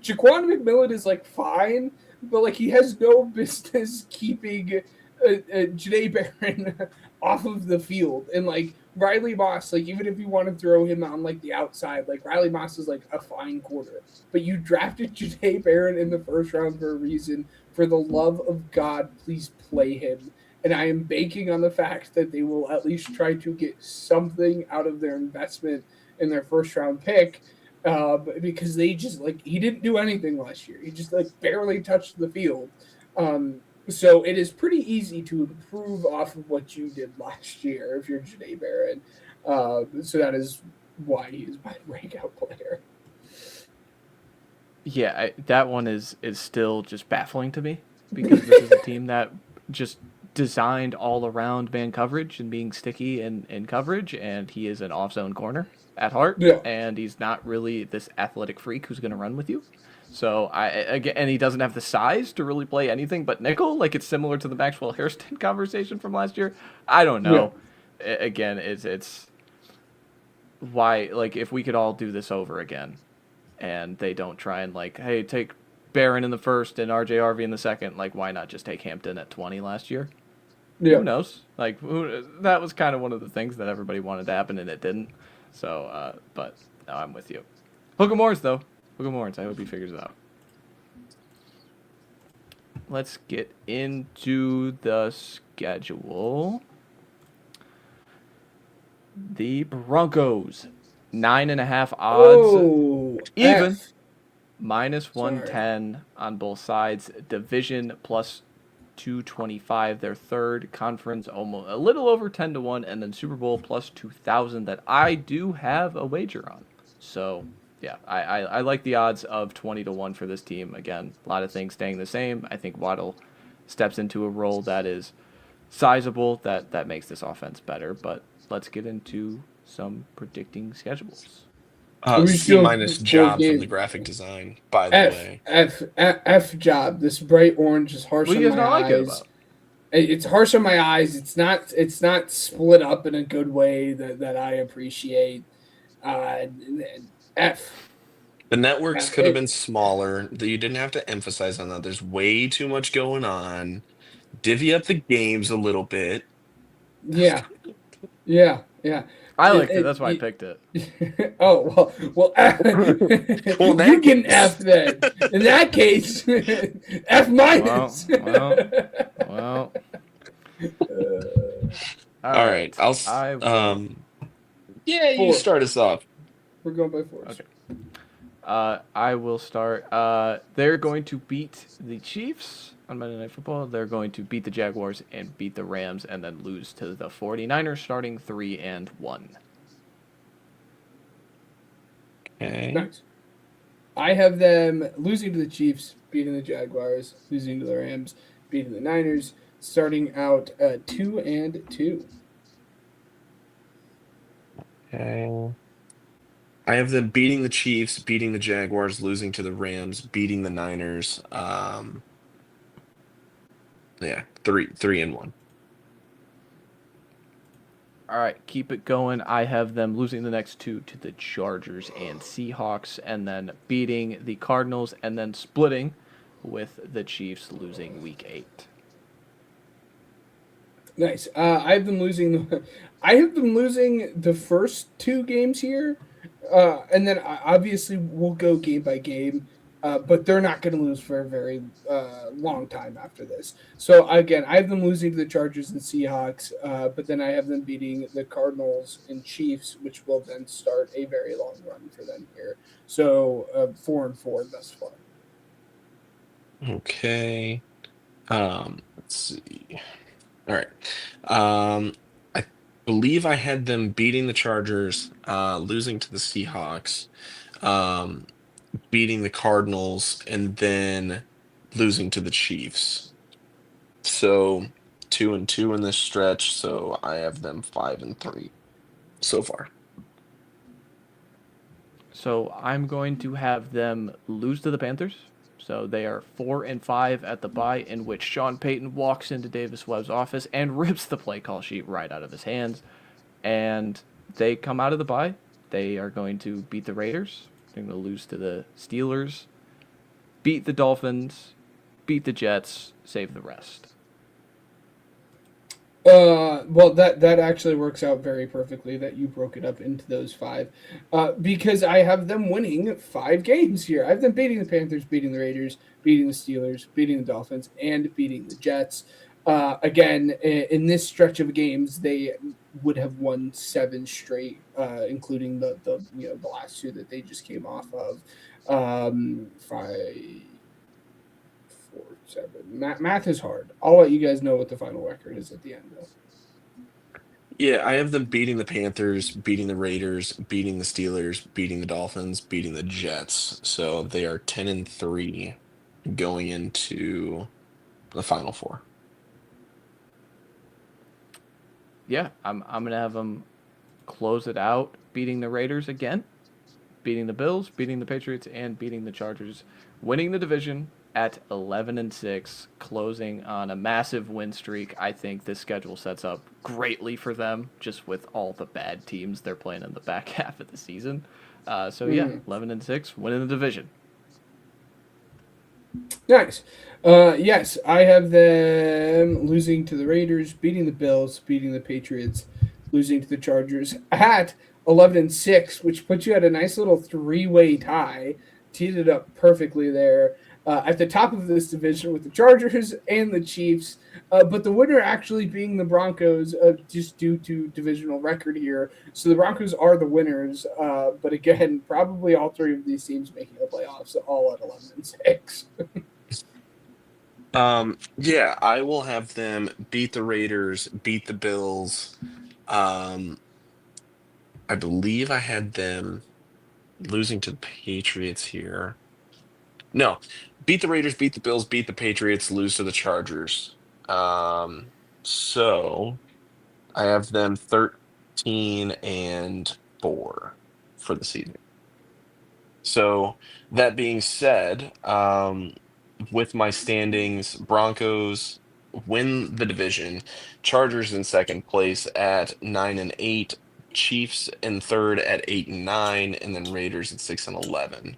Jaquan McMillan is like fine, but like he has no business keeping Janae Barron off of the field. And like Riley Moss, like even if you want to throw him on like the outside, like Riley Moss is like a fine corner. But you drafted Janae Barron in the first round for a reason. For the love of God, please play him. And I am banking on the fact that they will at least try to get something out of their investment in their first round pick. Because they just like he didn't do anything last year. He just like barely touched the field. So it is pretty easy to improve off of what you did last year if you're Janae Barron. So that is why he is my breakout player. Yeah, that one is still just baffling to me because this is a team that just designed all around man coverage and being sticky in coverage, and he is an off zone corner at heart, and he's not really this athletic freak who's going to run with you. So and he doesn't have the size to really play anything but nickel. Like it's similar to the Maxwell Hairston conversation from last year. I don't know. Yeah. Again, it's why like if we could all do this over again, and they don't try and like, hey, take Barron in the first and RJ in the second. Like why not just take Hampton at 20 last year? Yeah. Who knows? Like that was kind of one of the things that everybody wanted to happen and it didn't. So, but no, I'm with you. Hook Morris though. Hook Morris. I hope he figures it out. Let's get into the schedule. The Broncos, 9.5 odds, even F. minus 110 on both sides. Division plus 225. Their third conference, almost a little over 10-1, and then Super Bowl plus 2,000 that I do have a wager on. So. Yeah, I like the odds of 20-1 for this team. Again, a lot of things staying the same. I think Waddle steps into a role that is sizable, that makes this offense better. But let's get into some predicting schedules. C- job from the graphic design, by the way. F job. This bright orange is harsh on my eyes. It's harsh on my eyes. It's not split up in a good way that I appreciate. F. The networks could have been smaller. You didn't have to emphasize on that. There's way too much going on. Divvy up the games a little bit. Yeah. I liked it. That's why I picked it. Oh, well, you get an F then. In that case, F minus. Well. All right. You start us off. We're going by fours. Okay. I will start. They're going to beat the Chiefs on Monday Night Football. They're going to beat the Jaguars and beat the Rams and then lose to the 49ers starting 3-1. Okay. Nice. I have them losing to the Chiefs, beating the Jaguars, losing to the Rams, beating the Niners, starting out 2-2. Okay. I have them beating the Chiefs, beating the Jaguars, losing to the Rams, beating the Niners. 3-1. All right, keep it going. I have them losing the next two to the Chargers and Seahawks, and then beating the Cardinals, and then splitting with the Chiefs, losing Week 8. Nice. I have them losing the first two games here. And then obviously we'll go game by game, but they're not going to lose for a very long time after this. So again, I have them losing to the Chargers and Seahawks, but then I have them beating the Cardinals and Chiefs, which will then start a very long run for them here. So 4-4 thus far. Okay. Let's see. All right. I believe I had them beating the Chargers, losing to the Seahawks, beating the Cardinals, and then losing to the Chiefs. So 2-2 in this stretch. So I have them 5-3 so far. So I'm going to have them lose to the Panthers. So they are 4-5 at the bye, in which Sean Payton walks into Davis Webb's office and rips the play call sheet right out of his hands. And they come out of the bye. They are going to beat the Raiders. They're going to lose to the Steelers, beat the Dolphins, beat the Jets, save the rest. Well, that actually works out very perfectly that you broke it up into those 5, because I have them winning 5 games here. I have them beating the Panthers, beating the Raiders, beating the Steelers, beating the Dolphins, and beating the Jets. Again, in this stretch of games, they would have won 7 straight, including the last 2 that they just came off of. 5, 4, 7. Math is hard. I'll let you guys know what the final record is at the end, though. Yeah, I have them beating the Panthers, beating the Raiders, beating the Steelers, beating the Dolphins, beating the Jets. So they are 10-3 going into the Final Four. Yeah, I'm gonna have them close it out, beating the Raiders again, beating the Bills, beating the Patriots, and beating the Chargers, winning the division at 11-6, closing on a massive win streak. I think this schedule sets up greatly for them, just with all the bad teams they're playing in the back half of the season. So yeah, 11-6, winning the division. Nice. Yes, I have them losing to the Raiders, beating the Bills, beating the Patriots, losing to the Chargers at 11-6, which puts you at a nice little 3-way tie. Teed it up perfectly there. At the top of this division with the Chargers and the Chiefs, but the winner actually being the Broncos, just due to divisional record here. So the Broncos are the winners, but again, probably all 3 of these teams making the playoffs, all at 11-6. Yeah, I will have them beat the Raiders, beat the Bills. I believe I had them losing to the Patriots here. No, beat the Raiders, beat the Bills, beat the Patriots, lose to the Chargers. So I have them 13-4 for the season. So that being said, with my standings, Broncos win the division, Chargers in second place at 9-8, Chiefs in third at 8-9, and then Raiders at 6-11.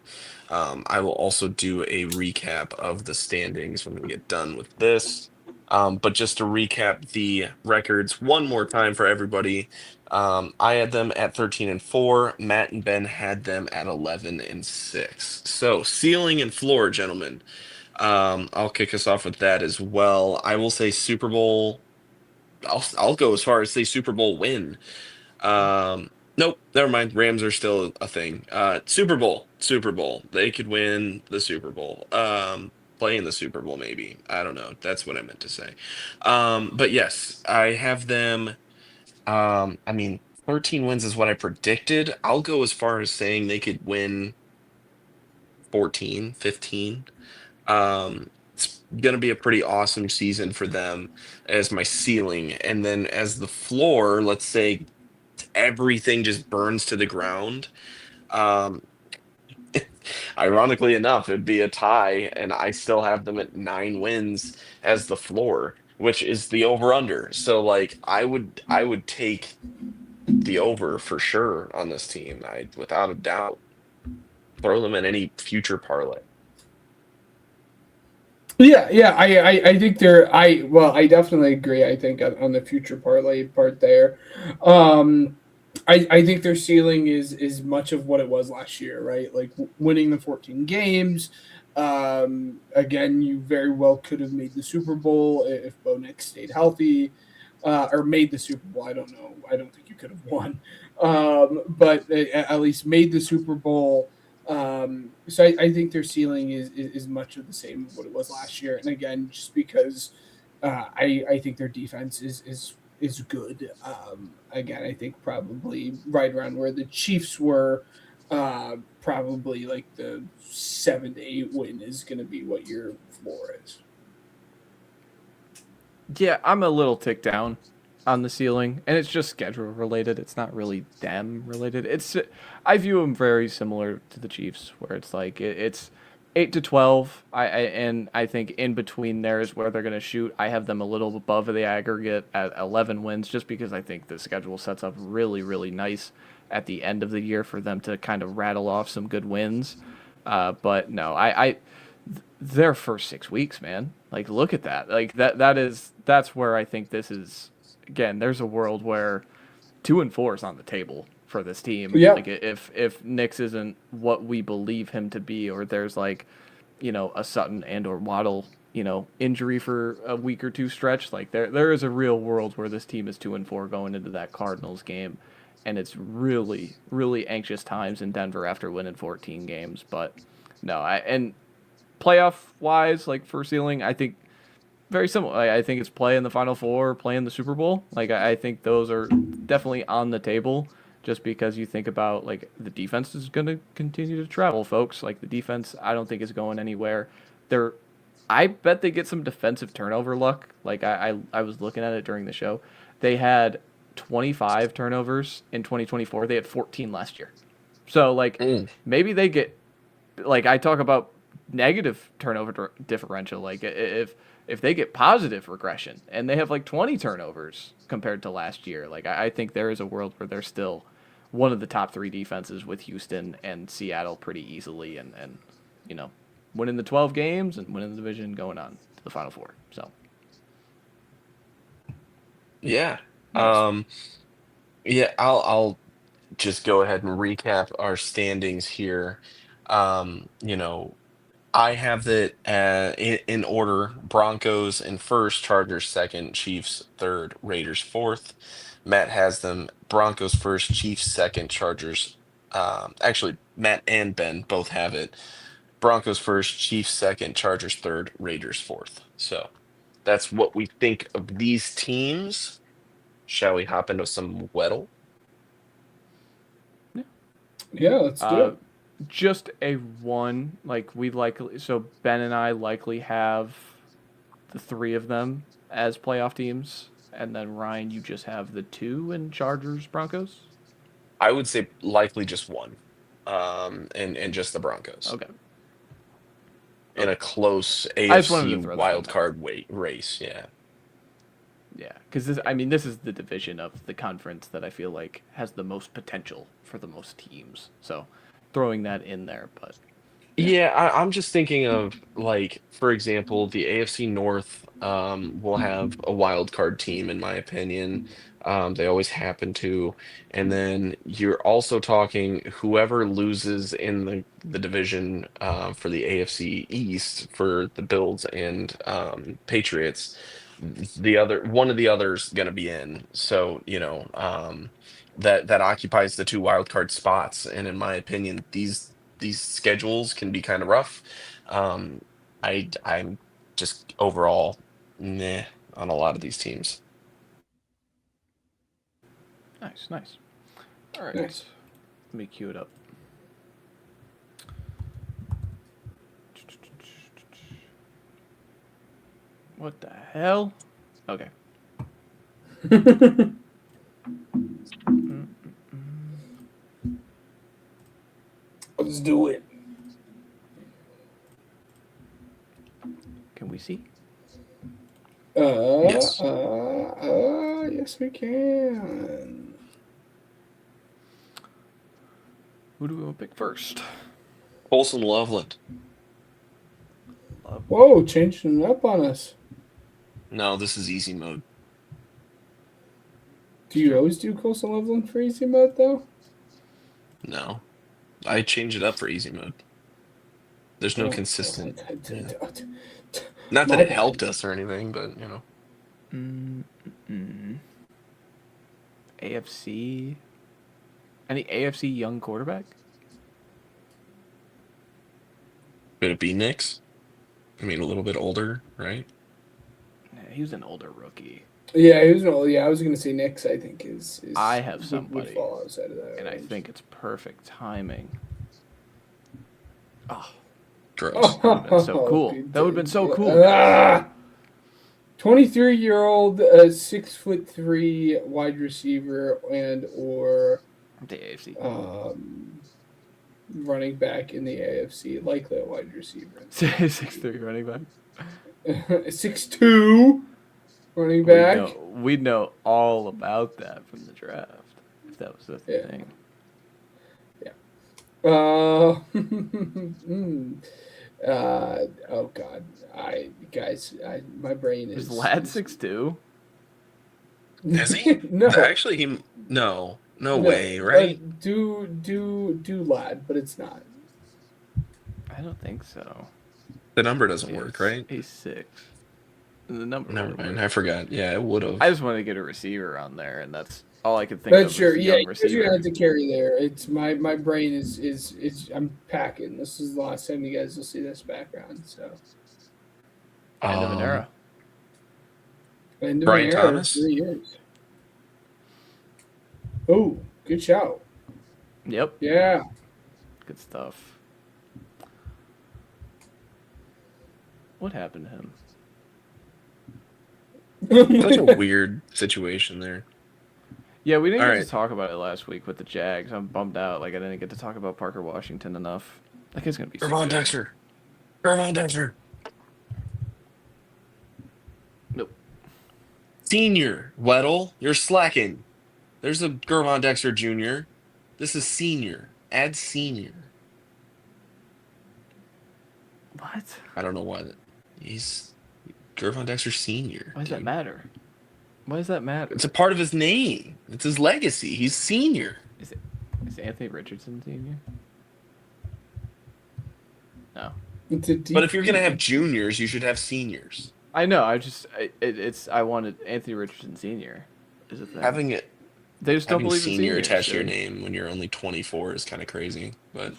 I will also do a recap of the standings when we get done with this. But just to recap the records one more time for everybody, I had them at 13-4. Matt and Ben had them at 11-6. So ceiling and floor, gentlemen. I'll kick us off with that as well. I will say Super Bowl. I'll go as far as say Super Bowl win. Nope, never mind. Rams are still a thing. Super Bowl. They could win the Super Bowl. Play in the Super Bowl, maybe. I don't know. That's what I meant to say. But yes, I have them. 13 wins is what I predicted. I'll go as far as saying they could win 14, 15. It's going to be a pretty awesome season for them as my ceiling. And then as the floor, let's say everything just burns to the ground. Ironically enough, it'd be a tie, and I still have them at 9 wins as the floor, which is the over/under. So, like, I would take the over for sure on this team. Without a doubt, throw them in any future parlay. Yeah, I think I definitely agree. I think on the future parlay part there, I think their ceiling is much of what it was last year, right? Like winning the 14 games. Again, you very well could have made the Super Bowl if Bo Nix stayed healthy, or made the Super Bowl. I don't know. I don't think you could have won, but at least made the Super Bowl. So I think their ceiling is much of the same of what it was last year. And again, just because I think their defense is good. Again, I think probably right around where the Chiefs were, probably like the 7 to 8 win is going to be what your floor is. Yeah, I'm a little ticked down on the ceiling, and it's just schedule related. It's not really them related. I view them very similar to the Chiefs, where it's like it's 8-12. I think in between there is where they're going to shoot. I have them a little above the aggregate at 11 wins, just because I think the schedule sets up really, really nice at the end of the year for them to kind of rattle off some good wins. But no, their first 6 weeks, man. Like, look at that. Like that's where I think this is. Again, there's a world where 2-4 is on the table for this team. Yeah. Like, if Nix isn't what we believe him to be, or there's like, a Sutton and or Waddle, injury for a week or two stretch, like there is a real world where this team is 2-4 going into that Cardinals game, and it's really, really anxious times in Denver after winning 14 games. But no, and playoff wise, like for ceiling, I think very similar. I think it's play in the Final Four, play in the Super Bowl. Like, I think those are definitely on the table, just because you think about, like, the defense is going to continue to travel, folks. Like, the defense, I don't think is going anywhere. I bet they get some defensive turnover luck. Like, I was looking at it during the show. They had 25 turnovers in 2024. They had 14 last year. So, like, maybe they get, like, I talk about negative turnover differential. Like, if they get positive regression and they have like 20 turnovers compared to last year, like I think there is a world where they're still one of the top 3 defenses with Houston and Seattle pretty easily, and winning the 12 games and winning the division, going on to the Final Four. So Yeah. nice. Yeah, I'll just go ahead and recap our standings here. You know, I have that in order: Broncos in first, Chargers second, Chiefs third, Raiders fourth. Matt has them Broncos first, Chiefs second, Chargers. Actually, Matt and Ben both have it Broncos first, Chiefs second, Chargers third, Raiders fourth. So that's what we think of these teams. Shall we hop into some Weddle? Yeah, let's do it. Just a one, like so Ben and I likely have the 3 of them as playoff teams, and then Ryan, you just have the 2 in Chargers Broncos. I would say likely just one, and just the Broncos Okay. in a close I just wanted to AFC throw that in wild there. card race. Yeah. Yeah, because this is the division of the conference that I feel like has the most potential for the most teams. So throwing that in there, but Yeah, I'm just thinking of, like, for example, the AFC North will have a wild card team, in my opinion. They always happen to. And then you're also talking whoever loses in the division for the AFC East for the Bills and Patriots, the other one of the others gonna be in. So, that occupies the 2 wild card spots. And in my opinion, these schedules can be kind of rough. Um, I'm just overall meh on a lot of these teams. nice. All right, Nice. let me cue it up. What the hell? Okay. Let's do it. Can we see? Yes. Yes, we can. Who do we want to pick first? Colson Loveland. Whoa, changing it up on us. No, this is easy mode. Do you always do Coastal Loveland for easy mode, though? No, I change it up for easy mode. There's no consistent. Yeah. Not that My it helped bad. us or anything, but AFC. Any AFC young quarterback? could it be Knicks? I mean, a little bit older, right? Nah, he was an older rookie. Yeah, he was an old. Yeah, I was gonna say Knicks. I think is I have would somebody, fall outside of that, and I range. think it's perfect timing. Oh, Gross. that would have been so cool. That would have been so cool. 23-year-old, 6'3" wide receiver and or The AFC. running back in the AFC, like that wide receiver. 6'3" running back. 6'2" running back. We'd know all about that from the draft if that was the Yeah. thing. Oh God, my brain Is is Lad 6'2"? Is he? no, Actually, no no. way, right? Do lad, but it's not. I don't think so. The number doesn't Yeah, work, right? he's 6. The number Never would mind. work. I forgot. Yeah, it would have. I just wanted to get a receiver on there, and that's all I could think But of sure, was a yeah, young you're gonna receiver. have to carry there. It's my brain is I'm packing. This is the last time you guys will see this background. So End of an era. end of Brian an era, Thomas? 3 years. Oh, good shout. Yep. Yeah. Good stuff. What happened to him? Such a weird situation there. Yeah, we didn't All get right. to talk about it last week with the Jags. I'm bummed out. Like, I didn't get to talk about Parker Washington enough. That guy's going to be so Gervon good. Dexter. Gervon Dexter. Nope. Senior. Weddle, you're slacking. There's a Gervon Dexter Jr. This is senior. Add senior. What? I don't know why. He's Gervon Dexter Senior. Why does that dude. matter? Why does that matter? It's a part of his name. It's his legacy. He's senior. Is Anthony Richardson senior? No. It's a But if you're gonna have juniors, you should have seniors. I know. I wanted Anthony Richardson senior. Is a thing. Having it They just don't having believe in senior seniors, attached to your dude. name when you're only 24 is kind of crazy. But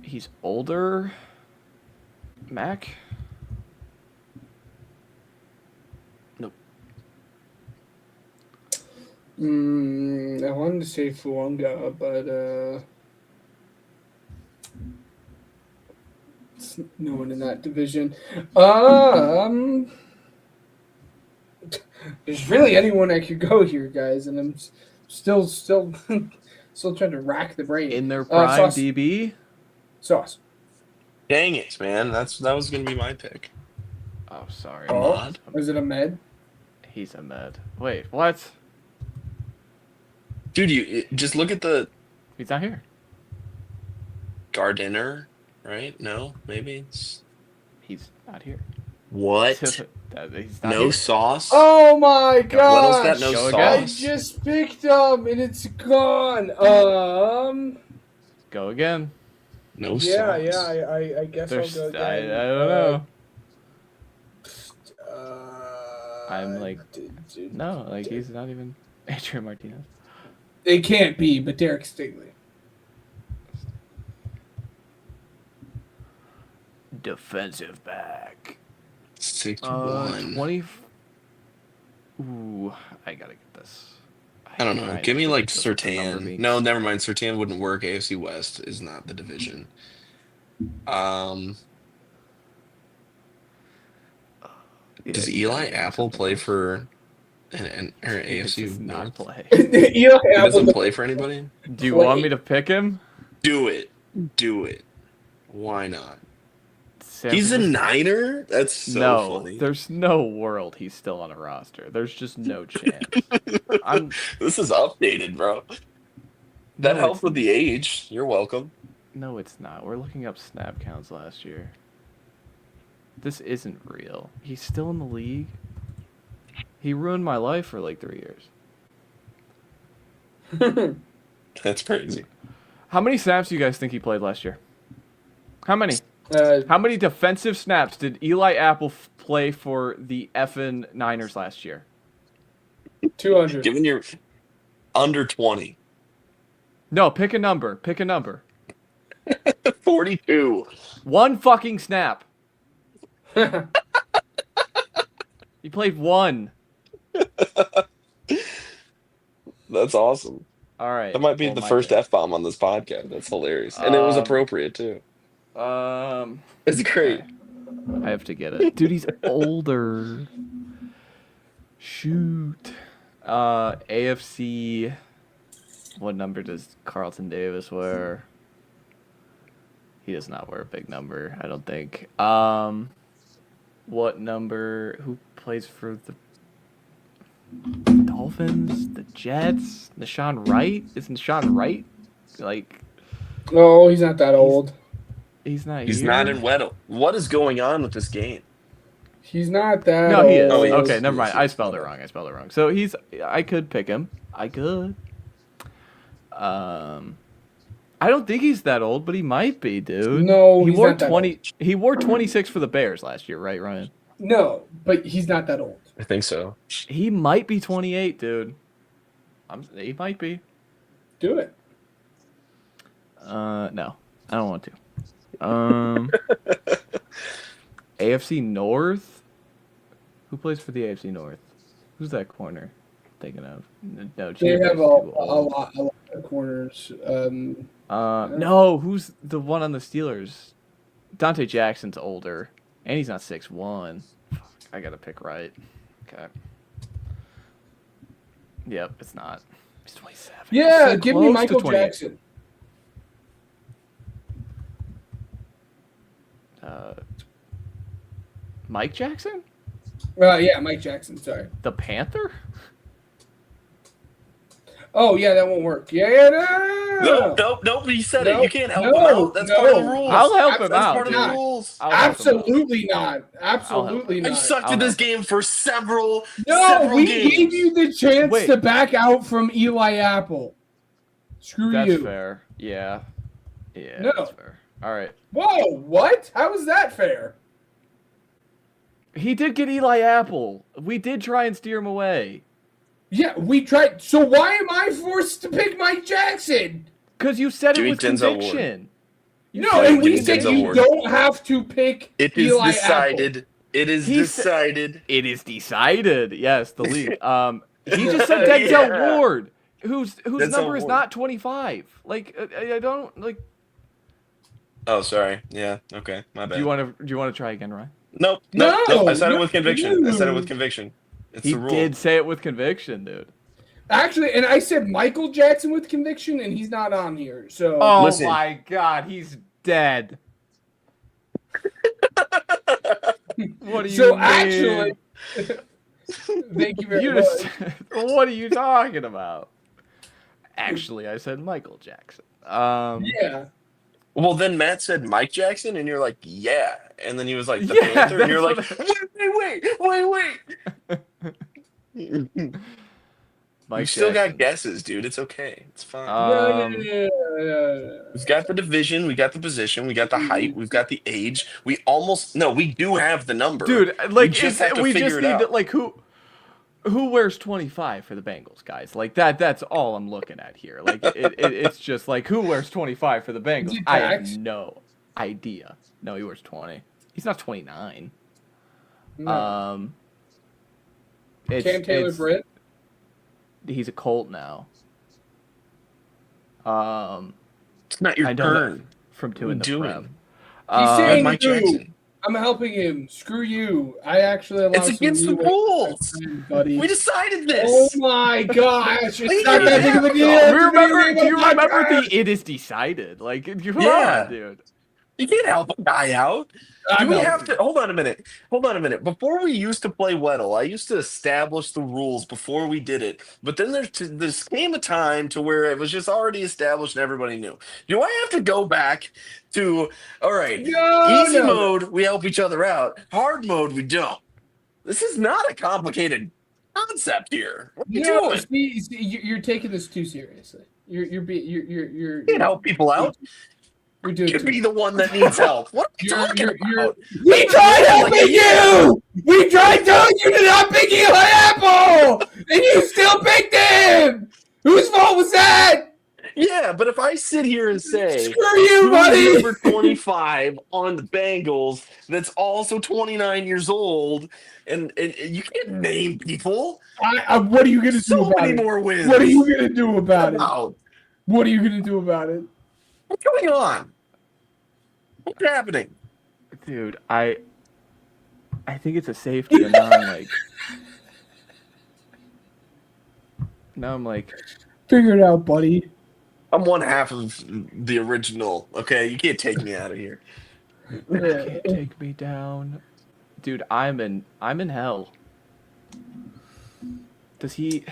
He's older. Mac. Nope. I wanted to say Fuanga, but it's no one in that division. There's really anyone I could go here, guys, and I'm still trying to rack the brain. In their prime Sauce. DB. Sauce. dang it, man, that was gonna be my pick. Oh, sorry. Oh, Ahmad? is it a med? He's a med. Wait, what? Dude, just look at the He's not here. Gardiner, right? No, maybe it's He's not here. what? He's not No here. sauce. Oh my Weddle's got gosh! no Go I again. sauce. just picked him and it's gone. Go again. No Yeah, sauce. I guess I'll There's, go I again. don't know. I'm like, dude, no, like he's not even Adrian Martinez. It can't be, but Derek Stingley. Defensive back. 61. 20. Ooh, I gotta get this. I don't know. Trying Give to me think like of what the number Surtain. means. No, never mind. Surtain wouldn't work. AFC West is not the division. Yeah, Does he's Eli gotta get Apple something play else. for an He AFC does not North? play. Eli He Apple. doesn't play for anybody? Do you want me to pick him? Do it. Do it. Why not? San He's a Francisco- Niner? That's so no, funny. there's no world he's still on a roster. There's just no chance. I'm This is updated, bro. That No, helps it's- with the age. You're welcome. No, it's not. We're looking up snap counts last year. This isn't real. He's still in the league. He ruined my life for like 3 years. That's crazy. How many snaps do you guys think he played last year? How many? Uh, How many defensive snaps did Eli Apple play for the effing Niners last year? 200. Given you're under 20. No, pick a number. Pick a number. 42. One fucking snap. He played one. That's awesome. All right. That might be well, the my first pick. F-bomb on this podcast. That's hilarious. And it was appropriate, too. It's great. I have to get it. Dude, he's older. Shoot. AFC. What number does Carlton Davis wear? He does not wear a big number, I don't think. What number? Who plays for the Dolphins? The Jets? Nashawn Wright? Is Nashawn Wright? Like, No, he's not that old. He's not He's here. not in Weddle. What is going on with this game? He's not that. No, he is. Oh, he is. Okay, never He mind. is. I spelled it wrong. So I could pick him. I could. I don't think he's that old, but he might be, dude. No, he he's wore not that 20. He wore 26 for the Bears last year, right, Ryan? No, but he's not that old. I think so. He might be 28, dude. He might be. Do it. No, I don't want to. AFC North. Who plays for the AFC North? Who's that corner? Thinking of no. They Chiefs have too a old. lot of corners. No, who's the one on the Steelers? Dante Jackson's older, and he's not 6'1". I gotta pick right. Okay. Yep, it's not. He's 27. Yeah, So give me close to Michael 28. Jackson. Mike Jackson? Yeah, Mike Jackson. Sorry. The Panther? Oh yeah, that won't work. Yeah, no. Nope. He said No, it. You can't help no, him out. That's part of the no. rules. I'll help him That's out. part of the dude. rules. I'll help him out. Absolutely not. Absolutely I not. sucked I'll at this help. game for several We games. gave you the chance Wait. to back out from Eli Apple. Screw That's you. fair. Yeah. Yeah, No. that's fair. All right. Whoa, what? How is that fair? He did get Eli Apple. We did try and steer him away. Yeah, we tried. So why am I forced to pick Mike Jackson? Because you said Give it me with Denzel Ward. conviction. You No, said and it we with said Denzel you Ward. don't have to pick It is Eli decided. It is He said- decided. It is decided. Yes, the league. He just said Denzel Yeah. Ward, whose Denzel number is Ward. not 25. Like I don't like. Oh, sorry. Yeah. Okay. My bad. Do you want to try again, Ryan? Nope. No, I said it with conviction. I said it no. with conviction. It's He the rule. did say it with conviction, dude. Actually, and I said Michael Jackson with conviction, and he's not on here. So Oh Listen. my God, he's dead. What do you so mean? actually, thank you very You much. just, what are you talking about? Actually, I said Michael Jackson. Yeah. Well, then Matt said Mike Jackson, and you're like, yeah. And then he was like, the Yeah, Panther, and you're like, that's wait. Mike You still Jackson. got guesses, dude. It's okay. It's fine. No. We've got the division, we got the position, we got the height, we've got the age. We do have the number. Dude, we like just have to we figure just it need out. to, like who wears 25 for the Bengals, guys? Like that's all I'm looking at here. Like it's just like who wears 25 for the Bengals? Is it I have Dax? no idea. No, he wears 20. He's not 29. No. It's, Cam Taylor it's- Britt. He's a Colt now. It's not your I know turn. that from two What in the are you prem. doing? He's Like saying Mike you. Jackson. I'm helping him. Screw you. I actually allow It's some against the leeway, rules. buddy. We decided this. Oh my gosh! Like, It's not that big of a yeah. deal. Do It's you a remember? big Do you deal. Oh my remember gosh. the "It is decided"? Like, come Yeah. on, dude. You can't help a guy out. I Do we know. have to hold on a minute? Before we used to play Weddle, I used to establish the rules before we did it. But then there came a time to where it was just already established and everybody knew. Do I have to go back to all right? Easy mode, we help each other out. Hard mode, we don't. This is not a complicated concept here. What are you No, doing? see, you're taking this too seriously. You're You can't help people out. You're doing You too could be the one that needs help. What are you You're- talking you're- about? We tried helping you! We tried telling you to not pick Eli Apple! And you still picked him! Whose fault was that? Yeah, but if I sit here and say Screw you, who's buddy! number 25 on the Bengals that's also 29 years old, and you can't name people. What are you going to do So about many it? more wins. What are you going to do about it? Wow. What are you going to do about it? What's going on? What's happening? Dude, I think it's a safety, and now I'm like, Figure it out, buddy. I'm one half of the original. Okay, you can't take me out of here. can't take me down, dude. I'm in hell. Does he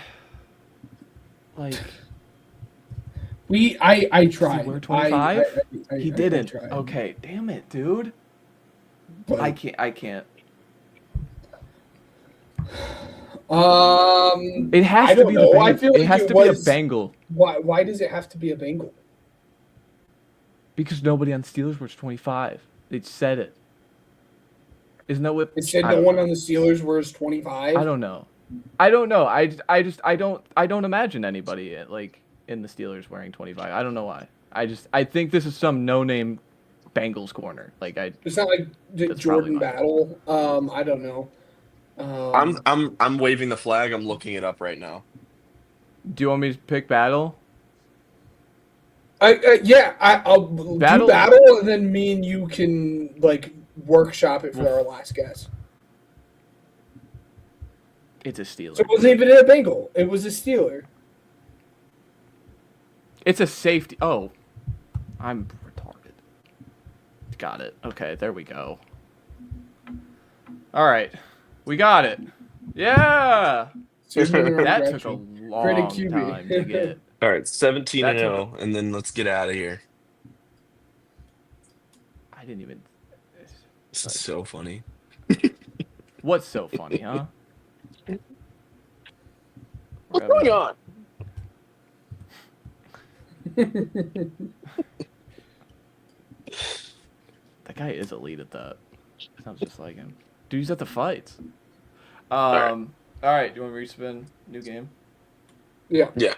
like? I Does tried. he wear 25? He I didn't. tried. Okay, damn it, dude. But, I can't. It has I to don't be the know. Bengal. I feel It like has it to be a was. Bengal Why does it have to be a Bengal? because nobody on Steelers wears 25. They said it. Isn't that what? It said I no don't one know. on the Steelers wears 25. I don't know. I don't know. I don't imagine anybody like in the Steelers wearing 25. I don't know why. I think this is some no-name Bengals corner. Like It's not like That's probably Jordan mine. Battle. I don't know. I'm waving the flag. I'm looking it up right now. do you want me to pick Battle? I'll Battle- do battle, and then me and you can like workshop it for our last guess. It's a Steeler. So it wasn't even a Bengal. It was a Steeler. It's a safety. Oh, I'm retarded. Got it. Okay, there we go. All right, we got it. Yeah, that took a long QB. time to get. All right, 17 and That took 0, and then let's get out of here. I didn't even. This is so funny. What's so funny, huh? What's going on? That guy is elite at that. Sounds just like him. Dude, he's at the fights. All right. Do you want me to respin? New game. Yeah, Yeah.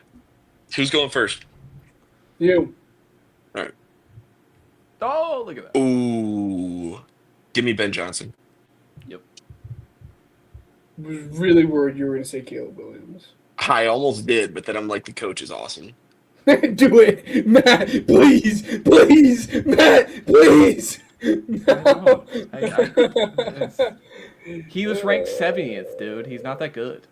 Who's going first? you. Oh, look at that. Ooh. Give me Ben Johnson. Yep. Was really worried you were going to say Caleb Williams. I almost did, but then I'm like, the coach is awesome. Do it, Matt. Please, Matt. Please. No. He was ranked 70th, dude. He's not that good.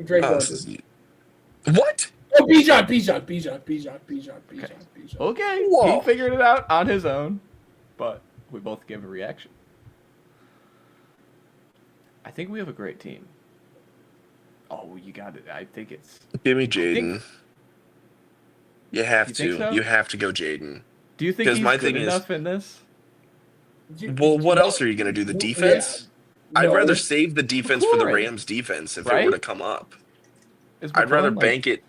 Drake This London. is... What? Oh, Bijan. Okay, Whoa. he figured it out on his own, but we both gave a reaction. I think we have a great team. Oh, you got it. I think it's. Give me Jaden. You have You think to. so? You have to go Jaden. Do you think 'Cause he's my good thing is- enough in this? Well, what else are you going to do? The defense? Yeah. I'd No. rather save the defense for the McLaurin. Rams defense if it Right? were to come up. Is I'd rather McLaurin, like- bank it.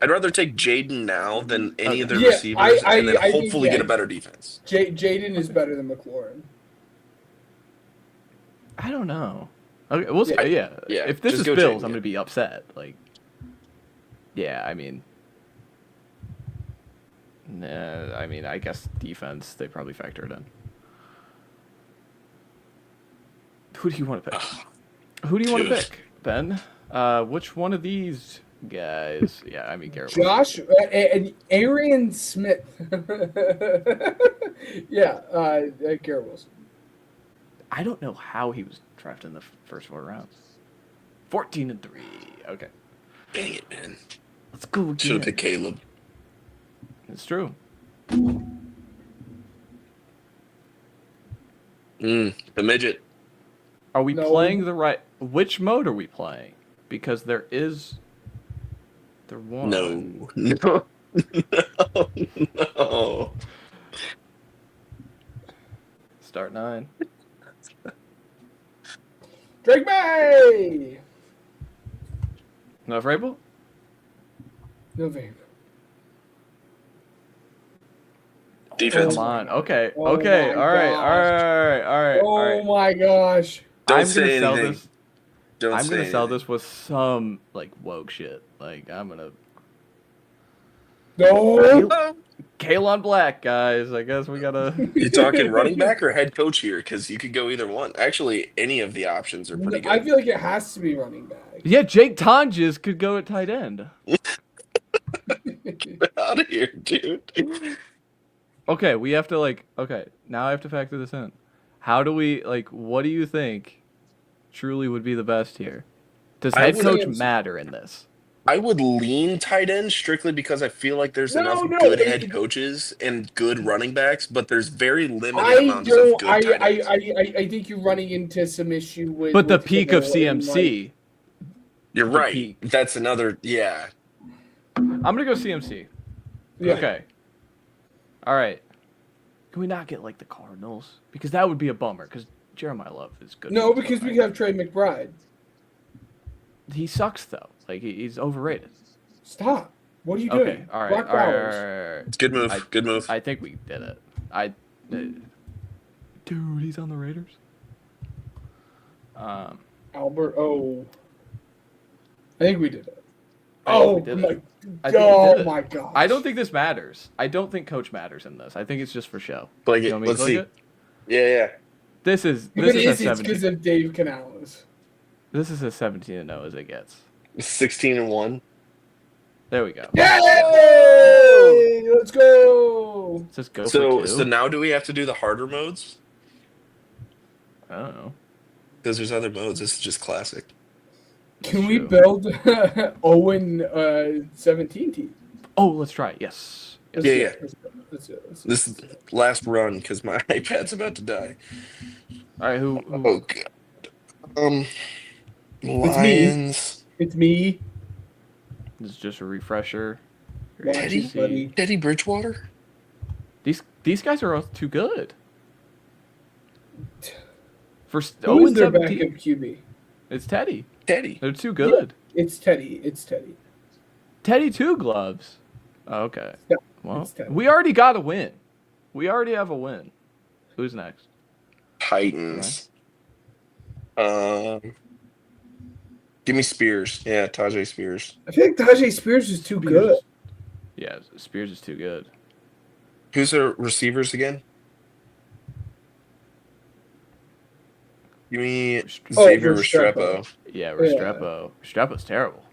I'd rather take Jaden now than any of their Yeah, receivers I and then think, hopefully get a yeah. better defense. Jaden is better than McLaurin. I don't know. Okay, we'll see. Yeah. Yeah. Yeah, If this just is go Bills, Jaden, I'm yeah. gonna be upset. Like, yeah. I mean, nah. I mean, I guess defense. They probably factor it in. Who do you want to pick? Who do you want to Dude. pick, Ben? Which one of these guys? Yeah, I mean, Garrett. Josh and Arian Smith. Yeah, Garrett Wilson. I don't know how he was drafted in the first 4 rounds. 14-3. Okay, Dang it, man. let's go Should have again. picked Caleb. It's true. The midget. Are we No. playing the right? Which mode are we playing? Because there is. There one. No. No. No. Start 9. Drake May. No Vrabel? November. Defense. Come on. Okay. Oh Okay. my All right. gosh. All right. All right. All Oh right. my gosh. Don't I'm say gonna sell anything. this. Don't I'm say gonna sell anything. this with some like woke shit. Like I'm gonna. No. Kalon Black, guys. I guess we gotta. You talking running back or head coach here? Because you could go either one. Actually, any of the options are pretty I good. feel like it has to be running back. Yeah, Jake Tonjes could go at tight end. Get out of here, dude. Okay, we have to like. Okay, now I have to factor this in. How do we like? What do you think truly would be the best here? Does I head would coach say- matter in this? I would lean tight end strictly because I feel like there's enough No, good it- head coaches and good running backs, but there's very limited I amounts of don't. good I, tight ends. I think you're running into some issue with. But the with peak of Kittle and, CMC. You're the right. peak. That's another. Yeah. I'm gonna go CMC. Yeah. Okay. All right. Can we not get like the Cardinals? Because that would be a bummer. Because Jeremiah Love is good. No, because we have Trey McBride. He sucks though. Like he's overrated. Stop. What are you doing? Okay. All right. Brock All right. Bowers. It's good move. Good move. I think we did it. Dude, he's on the Raiders. Albert. Oh. I think we did it. I think Oh we did my. it. I think we Oh did it. my gosh. I don't think this matters. I don't think coach matters in this. I think it's just for show. Like You it. want me to Let's click see. it? Yeah. This is If it this is, a it's because 17. of Dave Canales. This is as 17-0 as it gets. 16-1. There we go. Yay! Let's go. Let's just go So for 2. so now do we have to do the harder modes? I don't know. Because there's other modes. This is just classic. Can we True. build Owen 17 team? Oh, let's try it. Yes. Yes. Yeah. Let's do it. This is last run because my iPad's about to die. All right. Who? Oh god. me. Lions. It's me. This is just a refresher. Watch Teddy? it, buddy. Teddy Bridgewater. These guys are all too good. For Who is their 17, backup QB? it's Teddy. Teddy. They're too good. It's Teddy. It's Teddy. Teddy 2 gloves. Oh, okay. Yeah, Well, it's Teddy. we already got a win. We already have a win. Who's next? Titans. Give me Spears. Yeah, Tajay Spears. I feel like Tajay Spears is too good. Yeah, Spears is too good. Who's their receivers again? Give me Xavier Restrepo. Restrepo. Yeah, Restrepo. Restrepo's terrible.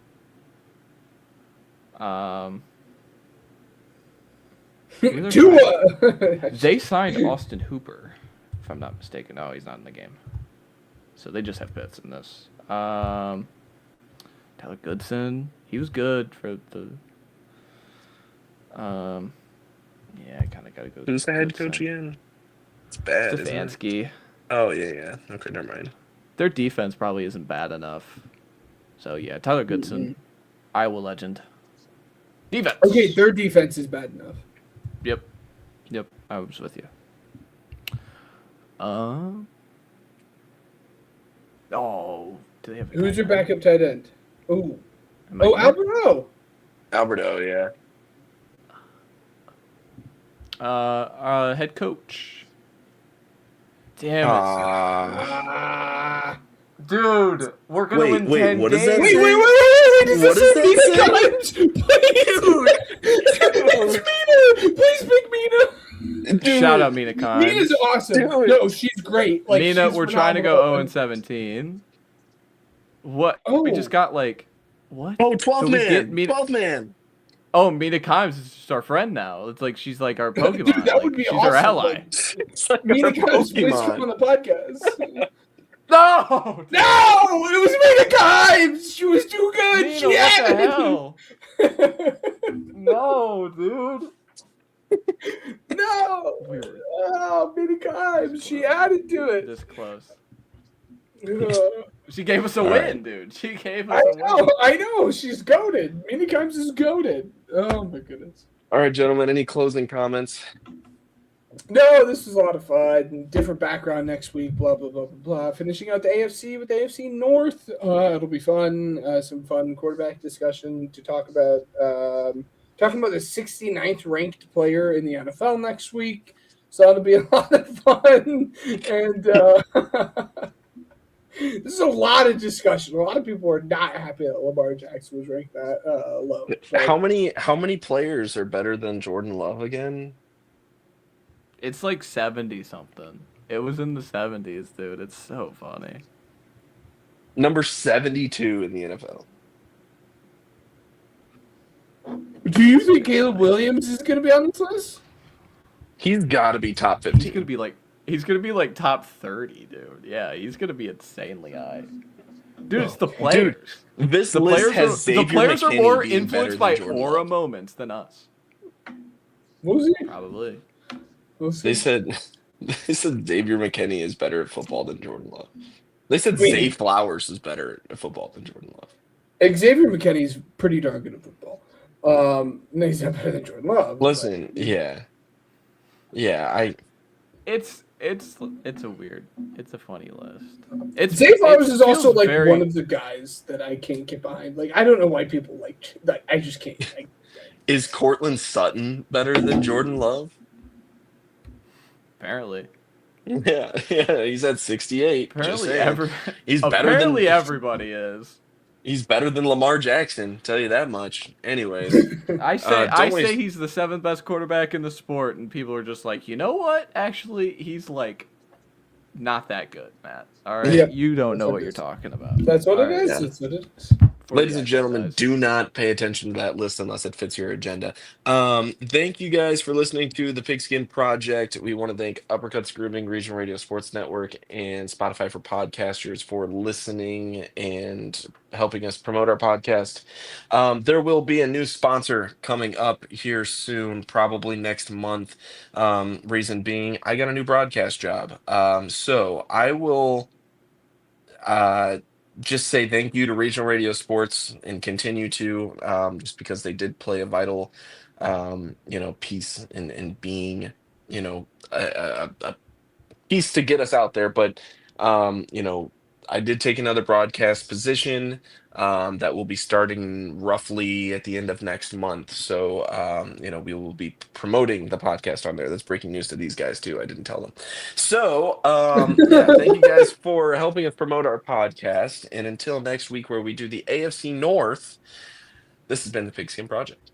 Tua. They signed Austin Hooper, if I'm not mistaken. Oh, he's not in the game. So they just have bits in this. Tyler Goodson, he was good for the. Yeah, I kind of gotta go. Who's the head Goodson. coach again? It's bad. Isn't it? Stefanski. Oh yeah. Okay, never mind. Their defense probably isn't bad enough. So yeah, Tyler Goodson, Iowa legend. Defense. Okay, their defense is bad enough. Yep. I was with you. Oh, do they have? Who's your backup tight end? Ooh. Am I Oh, good? Alberto. Alberto, yeah. Head coach. Damn it. Ah. Dude, we're gonna Wait, win wait, 10 what is that? games. Wait. Does What this does say that Mina say? Kimes? Please pick Mina. Dude, Shout out Mina Kimes. Mina's awesome. Dude. No, she's great. Like, Mina, she's we're trying to phenomenal. go 0-17. What? Oh. We just got like what? Oh, 12 So we get man. Mina- 12 man. Oh, Mina Kimes is just our friend now. It's like she's like our Pokemon. Dude, that like, would be she's awesome. our ally. Like, It's like Mina a Kimes, please come on Pokemon. the podcast. No! No, it was Mina Kimes. She was too good. Mina, She what had the it. hell? No, dude. No. We were Oh, Mina Kimes. She added to it. this close. Uh, She gave us a All win, right. dude. She gave us a win. I know. She's goaded. Mina Kimes is goaded. Oh my goodness. All right, gentlemen, any closing comments? No, this was a lot of fun. Different background next week. Blah blah blah blah blah. Finishing out the AFC with the AFC North. It'll be fun. Some fun quarterback discussion to talk about. Talking about the 69th ranked player in the NFL next week. So that'll be a lot of fun. And this is a lot of discussion. A lot of people are not happy that Lamar Jackson was ranked that low. But How many players are better than Jordan Love again? It's like 70 something. It was in the 70s, dude. It's so funny. Number 72 in the NFL. do you think Caleb Williams is going to be on this list? He's got to be top He's 15. gonna be like top 30, dude. Yeah, he's gonna be insanely high. Dude, it's the players. This The list players, has are, the Xavier players are McKinney more being influenced better by than Jordan aura Love. moments than us. What was he? Probably. We'll see. They said Xavier McKinney is better at football than Jordan Love. They said Wait. Zay Flowers is better at football than Jordan Love. Xavier McKinney's pretty darn good at football. No, he's not better than Jordan Love. Listen, yeah. It's a funny list. Zay Flowers is also feels like one of the guys that I can't get behind. Like I don't know why people like I just can't. Is Cortland Sutton better than Jordan Love? Apparently. Yeah, he's at 68. Apparently, he's better than everybody is. He's better than Lamar Jackson. Tell you that much. Anyways, I say he's the 7th best quarterback in the sport, and people are just like, you know what? Actually, he's like not that good, Matt. All right, Yep. You don't know what you're talking about. That's what it is. Yeah. That's what it is. Ladies and gentlemen, do not pay attention to that list unless it fits your agenda. Thank you guys for listening to the Pigskin Project. We want to thank Uppercuts Grooming, Regional Radio Sports Network, and Spotify for Podcasters for listening and helping us promote our podcast. There will be a new sponsor coming up here soon, probably next month. Reason being, I got a new broadcast job. So I will just say thank you to Regional Radio Sports and continue to, just because they did play a vital, piece in being, a piece to get us out there. But, I did take another broadcast position that will be starting roughly at the end of next month. So, we will be promoting the podcast on there. That's breaking news to these guys too. I didn't tell them. So, thank you guys for helping us promote our podcast. And until next week, where we do the AFC North, this has been the Pigskin Project.